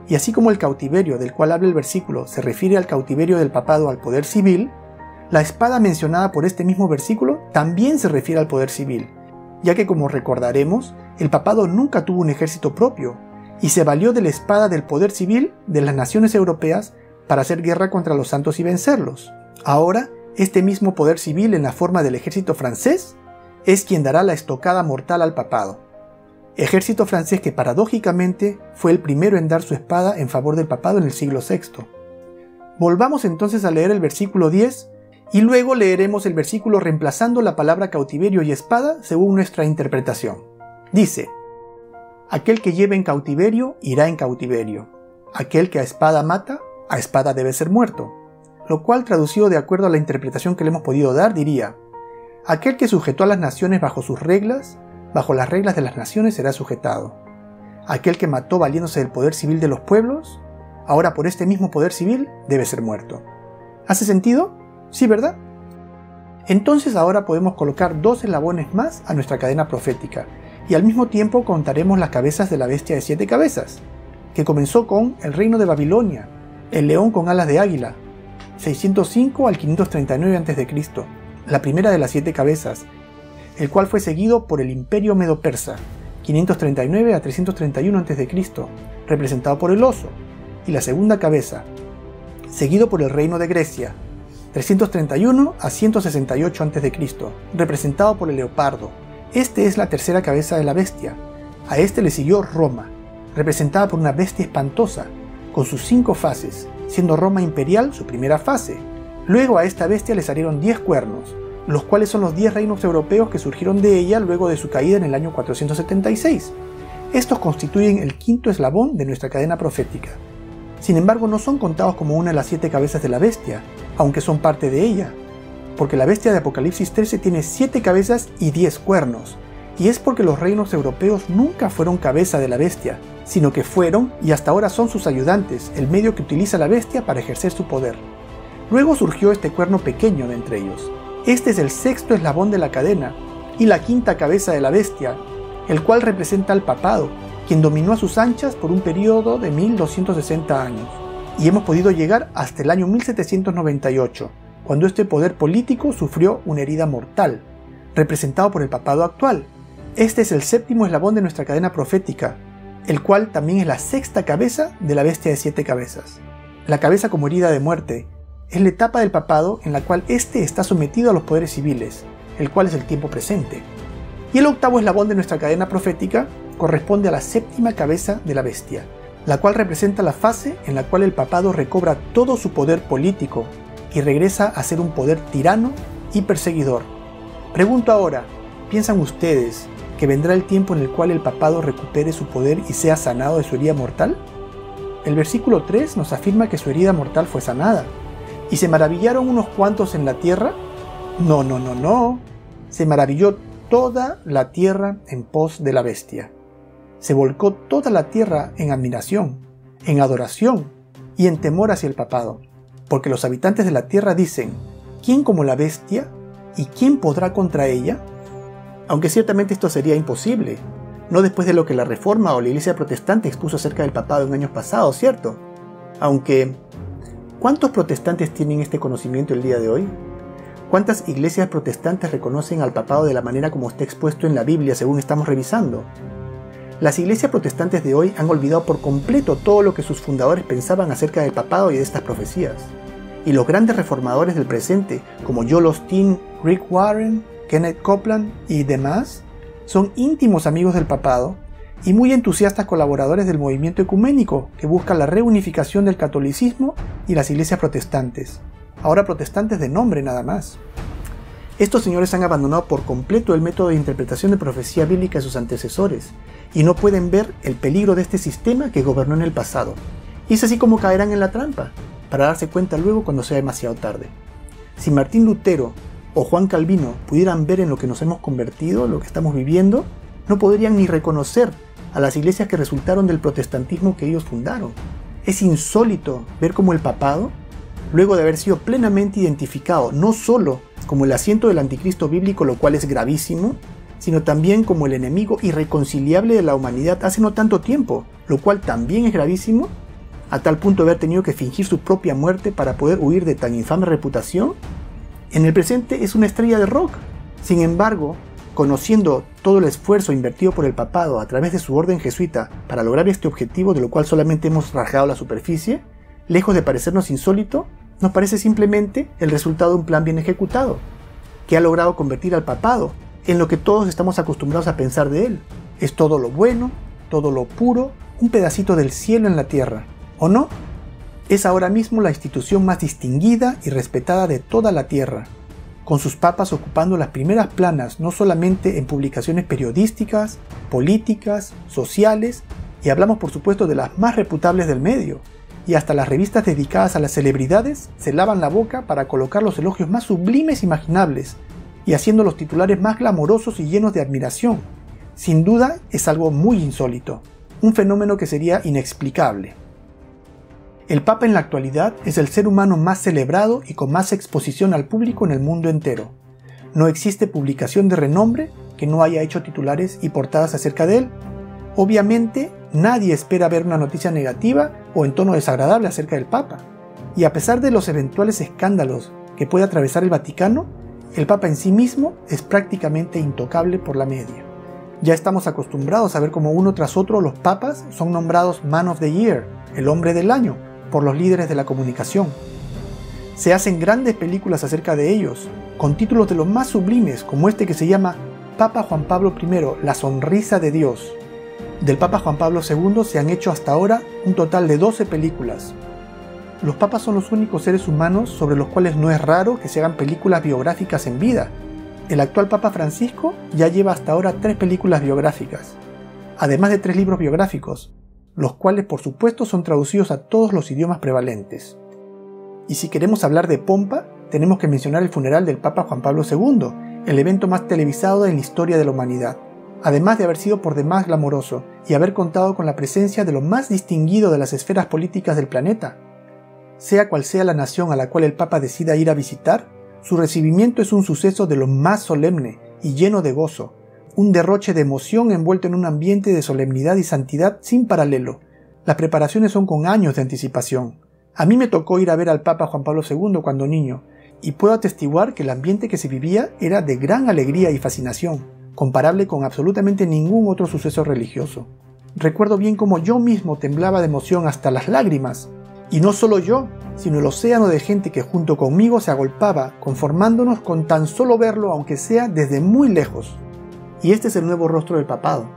Y así como el cautiverio del cual habla el versículo se refiere al cautiverio del papado al poder civil, la espada mencionada por este mismo versículo también se refiere al poder civil, ya que como recordaremos, el papado nunca tuvo un ejército propio, y se valió de la espada del poder civil de las naciones europeas para hacer guerra contra los santos y vencerlos. Ahora, este mismo poder civil en la forma del ejército francés es quien dará la estocada mortal al papado. Ejército francés que paradójicamente fue el primero en dar su espada en favor del papado en el siglo VI. Volvamos entonces a leer el versículo 10 y luego leeremos el versículo reemplazando la palabra cautiverio y espada según nuestra interpretación. Dice: aquel que lleve en cautiverio irá en cautiverio. Aquel que a espada mata, a espada debe ser muerto. Lo cual, traducido de acuerdo a la interpretación que le hemos podido dar, diría: aquel que sujetó a las naciones bajo sus reglas, bajo las reglas de las naciones será sujetado. Aquel que mató valiéndose del poder civil de los pueblos, ahora por este mismo poder civil debe ser muerto. ¿Hace sentido? Sí, ¿verdad? Entonces ahora podemos colocar 2 eslabones más a nuestra cadena profética, y al mismo tiempo contaremos las cabezas de la bestia de 7 cabezas, que comenzó con el reino de Babilonia, el león con alas de águila, 605 al 539 a.C., la primera de las 7 cabezas, el cual fue seguido por el imperio medo-persa, 539 a 331 a.C., representado por el oso, y la segunda cabeza, seguido por el reino de Grecia, 331 a 168 a.C., representado por el leopardo. Este es la tercera cabeza de la bestia. A este le siguió Roma, representada por una bestia espantosa, con sus 5 fases, siendo Roma imperial su primera fase. Luego a esta bestia le salieron 10 cuernos, los cuales son los 10 reinos europeos que surgieron de ella luego de su caída en el año 476. Estos constituyen el 5.º eslabón de nuestra cadena profética. Sin embargo, no son contados como una de las 7 cabezas de la bestia, aunque son parte de ella, porque la bestia de Apocalipsis 13 tiene 7 cabezas y 10 cuernos, y es porque los reinos europeos nunca fueron cabeza de la bestia, sino que fueron y hasta ahora son sus ayudantes, el medio que utiliza la bestia para ejercer su poder. Luego surgió este cuerno pequeño de entre ellos. Este es el 6.º eslabón de la cadena, y la 5ª cabeza de la bestia, el cual representa al papado, quien dominó a sus anchas por un periodo de 1260 años, y hemos podido llegar hasta el año 1798, cuando este poder político sufrió una herida mortal, representado por el papado actual. Este es el 7.º eslabón de nuestra cadena profética, el cual también es la 6ª cabeza de la bestia de 7 cabezas. La cabeza como herida de muerte es la etapa del papado en la cual éste está sometido a los poderes civiles, el cual es el tiempo presente. Y el 8.º eslabón de nuestra cadena profética corresponde a la 7ª cabeza de la bestia, la cual representa la fase en la cual el papado recobra todo su poder político y regresa a ser un poder tirano y perseguidor. Pregunto ahora, ¿piensan ustedes que vendrá el tiempo en el cual el papado recupere su poder y sea sanado de su herida mortal? El versículo 3 nos afirma que su herida mortal fue sanada. ¿Y se maravillaron unos cuantos en la tierra? No. Se maravilló toda la tierra en pos de la bestia. Se volcó toda la tierra en admiración, en adoración y en temor hacia el papado, porque los habitantes de la tierra dicen: ¿quién como la bestia? ¿Y quién podrá contra ella? Aunque ciertamente esto sería imposible, no después de lo que la Reforma o la Iglesia protestante expuso acerca del papado en años pasados, ¿cierto? Aunque, ¿cuántos protestantes tienen este conocimiento el día de hoy? ¿Cuántas iglesias protestantes reconocen al papado de la manera como está expuesto en la Biblia según estamos revisando? Las iglesias protestantes de hoy han olvidado por completo todo lo que sus fundadores pensaban acerca del papado y de estas profecías. Y los grandes reformadores del presente, como Joel Osteen, Rick Warren, Kenneth Copeland y demás, son íntimos amigos del papado y muy entusiastas colaboradores del movimiento ecuménico que busca la reunificación del catolicismo y las iglesias protestantes, ahora protestantes de nombre nada más. Estos señores han abandonado por completo el método de interpretación de profecía bíblica de sus antecesores y no pueden ver el peligro de este sistema que gobernó en el pasado. Y es así como caerán en la trampa, para darse cuenta luego cuando sea demasiado tarde. Si Martín Lutero o Juan Calvino pudieran ver en lo que nos hemos convertido, lo que estamos viviendo, no podrían ni reconocer a las iglesias que resultaron del protestantismo que ellos fundaron. Es insólito ver cómo el papado, luego de haber sido plenamente identificado no solo como el asiento del anticristo bíblico, lo cual es gravísimo, sino también como el enemigo irreconciliable de la humanidad hace no tanto tiempo, lo cual también es gravísimo, a tal punto de haber tenido que fingir su propia muerte para poder huir de tan infame reputación, en el presente es una estrella de rock. Sin embargo, conociendo todo el esfuerzo invertido por el papado a través de su orden jesuita para lograr este objetivo de lo cual solamente hemos rasgado la superficie, lejos de parecernos insólito, nos parece simplemente el resultado de un plan bien ejecutado, que ha logrado convertir al papado en lo que todos estamos acostumbrados a pensar de él. Es todo lo bueno, todo lo puro, un pedacito del cielo en la tierra, ¿o no? Es ahora mismo la institución más distinguida y respetada de toda la tierra, con sus papas ocupando las primeras planas no solamente en publicaciones periodísticas, políticas, sociales, y hablamos por supuesto de las más reputables del medio, y hasta las revistas dedicadas a las celebridades se lavan la boca para colocar los elogios más sublimes imaginables, y haciendo los titulares más glamorosos y llenos de admiración. Sin duda es algo muy insólito, un fenómeno que sería inexplicable. El Papa en la actualidad es el ser humano más celebrado y con más exposición al público en el mundo entero. No existe publicación de renombre que no haya hecho titulares y portadas acerca de él. Obviamente, nadie espera ver una noticia negativa o en tono desagradable acerca del Papa. Y a pesar de los eventuales escándalos que puede atravesar el Vaticano, el Papa en sí mismo es prácticamente intocable por la media. Ya estamos acostumbrados a ver cómo uno tras otro los papas son nombrados Man of the Year, el hombre del año, por los líderes de la comunicación. Se hacen grandes películas acerca de ellos, con títulos de los más sublimes, como este que se llama Papa Juan Pablo I, la sonrisa de Dios. Del Papa Juan Pablo II se han hecho hasta ahora un total de 12 películas. Los papas son los únicos seres humanos sobre los cuales no es raro que se hagan películas biográficas en vida. El actual Papa Francisco ya lleva hasta ahora 3 películas biográficas, además de 3 libros biográficos, los cuales por supuesto son traducidos a todos los idiomas prevalentes. Y si queremos hablar de pompa, tenemos que mencionar el funeral del Papa Juan Pablo II, el evento más televisado en la historia de la humanidad, además de haber sido por demás glamoroso y haber contado con la presencia de lo más distinguido de las esferas políticas del planeta. Sea cual sea la nación a la cual el Papa decida ir a visitar, su recibimiento es un suceso de lo más solemne y lleno de gozo, un derroche de emoción envuelto en un ambiente de solemnidad y santidad sin paralelo. Las preparaciones son con años de anticipación. A mí me tocó ir a ver al Papa Juan Pablo II cuando niño, y puedo atestiguar que el ambiente que se vivía era de gran alegría y fascinación, comparable con absolutamente ningún otro suceso religioso. Recuerdo bien cómo yo mismo temblaba de emoción hasta las lágrimas, y no solo yo, sino el océano de gente que junto conmigo se agolpaba, conformándonos con tan solo verlo aunque sea desde muy lejos. Y este es el nuevo rostro del papado,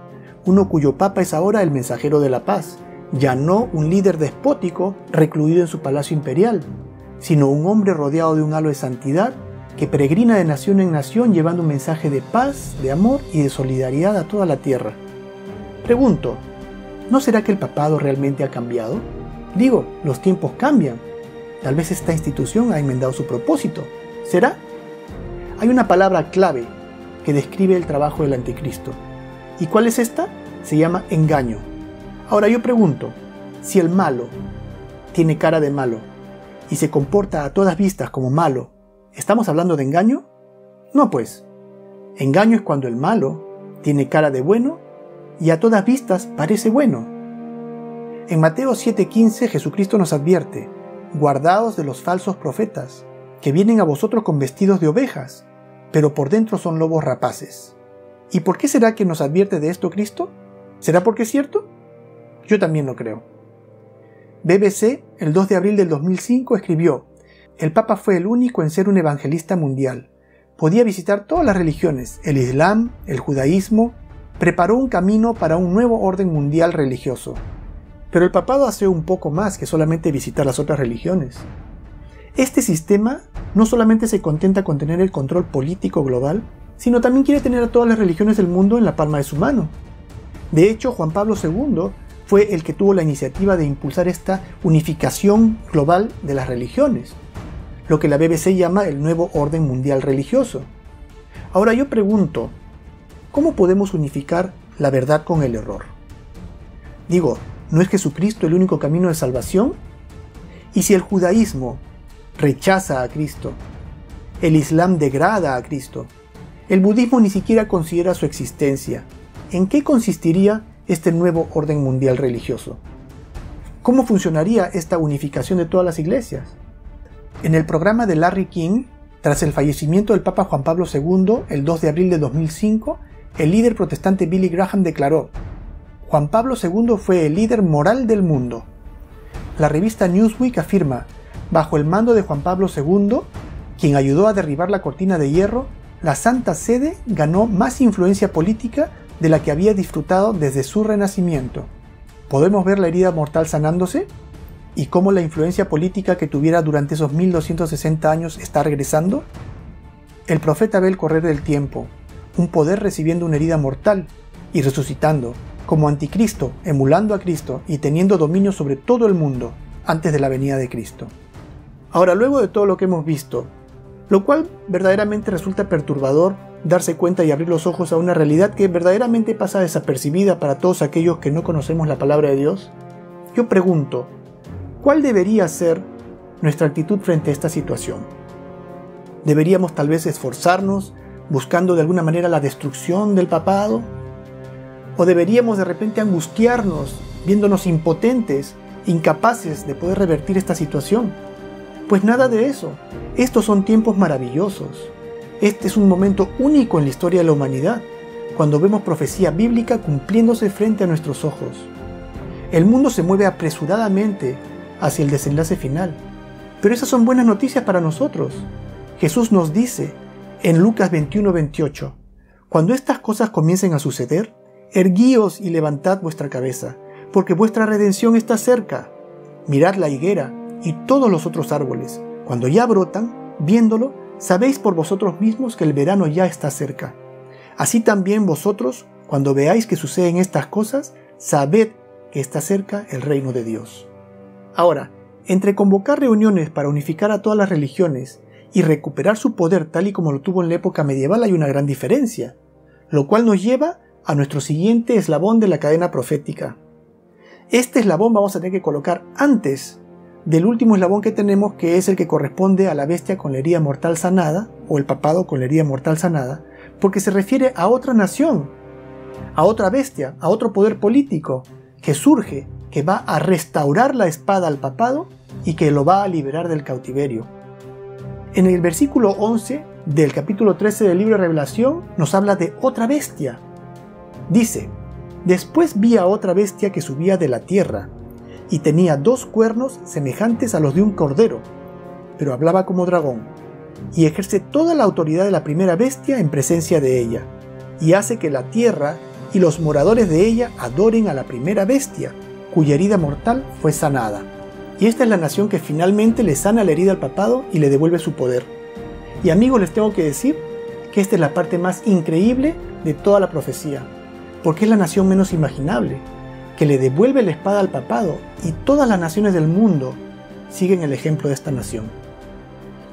uno cuyo papa es ahora el mensajero de la paz, ya no un líder despótico recluido en su palacio imperial, sino un hombre rodeado de un halo de santidad que peregrina de nación en nación llevando un mensaje de paz, de amor y de solidaridad a toda la tierra. Pregunto, ¿no será que el papado realmente ha cambiado? Digo, los tiempos cambian. Tal vez esta institución ha enmendado su propósito. ¿Será? Hay una palabra clave que describe el trabajo del anticristo. ¿Y cuál es esta? Se llama engaño. Ahora yo pregunto, si el malo tiene cara de malo y se comporta a todas vistas como malo, ¿estamos hablando de engaño? No pues. Engaño es cuando el malo tiene cara de bueno y a todas vistas parece bueno. En Mateo 7:15 Jesucristo nos advierte, guardaos de los falsos profetas, que vienen a vosotros con vestidos de ovejas, pero por dentro son lobos rapaces. ¿Y por qué será que nos advierte de esto Cristo? ¿Será porque es cierto? Yo también lo creo. BBC, el 2 de abril del 2005, escribió, el Papa fue el único en ser un evangelista mundial. Podía visitar todas las religiones, el Islam, el judaísmo, preparó un camino para un nuevo orden mundial religioso. Pero el papado hace un poco más que solamente visitar las otras religiones. Este sistema no solamente se contenta con tener el control político global, sino también quiere tener a todas las religiones del mundo en la palma de su mano. De hecho, Juan Pablo II fue el que tuvo la iniciativa de impulsar esta unificación global de las religiones, lo que la BBC llama el nuevo orden mundial religioso. Ahora yo pregunto, ¿cómo podemos unificar la verdad con el error? Digo, ¿no es Jesucristo el único camino de salvación? Y si el judaísmo rechaza a Cristo, el Islam degrada a Cristo, el budismo ni siquiera considera su existencia, ¿en qué consistiría este nuevo orden mundial religioso? ¿Cómo funcionaría esta unificación de todas las iglesias? En el programa de Larry King, Tras el fallecimiento del Papa Juan Pablo II, el 2 de abril de 2005, el líder protestante Billy Graham declaró: Juan Pablo II fue el líder moral del mundo. La revista Newsweek afirma: bajo el mando de Juan Pablo II, quien ayudó a derribar la cortina de hierro, la Santa Sede ganó más influencia política de la que había disfrutado desde su renacimiento. ¿Podemos ver la herida mortal sanándose? ¿Y cómo la influencia política que tuviera durante esos 1260 años está regresando? El profeta ve el correr del tiempo, un poder recibiendo una herida mortal y resucitando, como anticristo, emulando a Cristo y teniendo dominio sobre todo el mundo antes de la venida de Cristo. Ahora, luego de todo lo que hemos visto, lo cual verdaderamente resulta perturbador darse cuenta y abrir los ojos a una realidad que verdaderamente pasa desapercibida para todos aquellos que no conocemos la palabra de Dios, yo pregunto, ¿cuál debería ser nuestra actitud frente a esta situación? ¿Deberíamos tal vez esforzarnos buscando de alguna manera la destrucción del papado? ¿O deberíamos de repente angustiarnos, viéndonos impotentes, incapaces de poder revertir esta situación? Pues nada de eso. Estos son tiempos maravillosos. Este es un momento único en la historia de la humanidad, cuando vemos profecía bíblica cumpliéndose frente a nuestros ojos. El mundo se mueve apresuradamente hacia el desenlace final, pero esas son buenas noticias para nosotros. Jesús nos dice en Lucas 21:28, cuando estas cosas comiencen a suceder, erguíos y levantad vuestra cabeza, porque vuestra redención está cerca. Mirad la higuera y todos los otros árboles. Cuando ya brotan, viéndolo, sabéis por vosotros mismos que el verano ya está cerca. Así también vosotros, cuando veáis que suceden estas cosas, sabed que está cerca el reino de Dios. Ahora, entre convocar reuniones para unificar a todas las religiones y recuperar su poder tal y como lo tuvo en la época medieval hay una gran diferencia, lo cual nos lleva a nuestro siguiente eslabón de la cadena profética. Este eslabón vamos a tener que colocar antes del último eslabón que tenemos, que es el que corresponde a la bestia con la herida mortal sanada, o el papado con la herida mortal sanada, porque se refiere a otra nación, a otra bestia, a otro poder político que surge, que va a restaurar la espada al papado y que lo va a liberar del cautiverio. En el versículo 11 del capítulo 13 del libro de Revelación nos habla de otra bestia. Dice: después vi a otra bestia que subía de la tierra, y tenía 2 cuernos semejantes a los de un cordero, pero hablaba como dragón, y ejerce toda la autoridad de la primera bestia en presencia de ella, y hace que la tierra y los moradores de ella adoren a la primera bestia, cuya herida mortal fue sanada. Y esta es la nación que finalmente le sana la herida al papado y le devuelve su poder. Y amigos, les tengo que decir que esta es la parte más increíble de toda la profecía, porque es la nación menos imaginable, que le devuelve la espada al papado, y todas las naciones del mundo siguen el ejemplo de esta nación.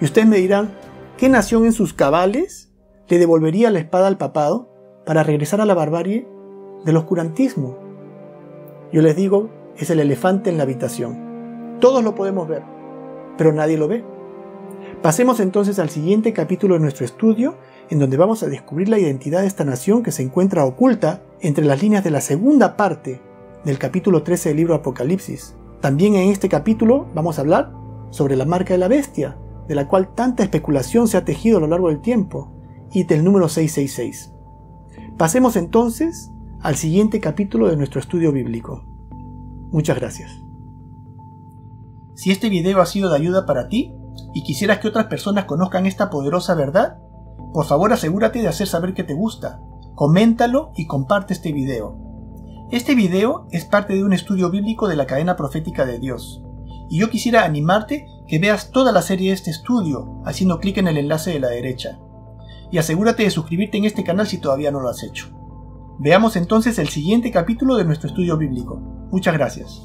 Y ustedes me dirán, ¿qué nación en sus cabales le devolvería la espada al papado para regresar a la barbarie del oscurantismo? Yo les digo, es el elefante en la habitación. Todos lo podemos ver, pero nadie lo ve. Pasemos entonces al siguiente capítulo de nuestro estudio, en donde vamos a descubrir la identidad de esta nación que se encuentra oculta entre las líneas de la segunda parte del capítulo 13 del libro Apocalipsis. También en este capítulo vamos a hablar sobre la marca de la bestia, de la cual tanta especulación se ha tejido a lo largo del tiempo, y del número 666. Pasemos entonces al siguiente capítulo de nuestro estudio bíblico. Muchas gracias. Si este video ha sido de ayuda para ti y quisieras que otras personas conozcan esta poderosa verdad, por favor asegúrate de hacer saber que te gusta, coméntalo y comparte este video. Este video es parte de un estudio bíblico de la cadena profética de Dios, y yo quisiera animarte que veas toda la serie de este estudio haciendo clic en el enlace de la derecha, y asegúrate de suscribirte en este canal si todavía no lo has hecho. Veamos entonces el siguiente capítulo de nuestro estudio bíblico. Muchas gracias.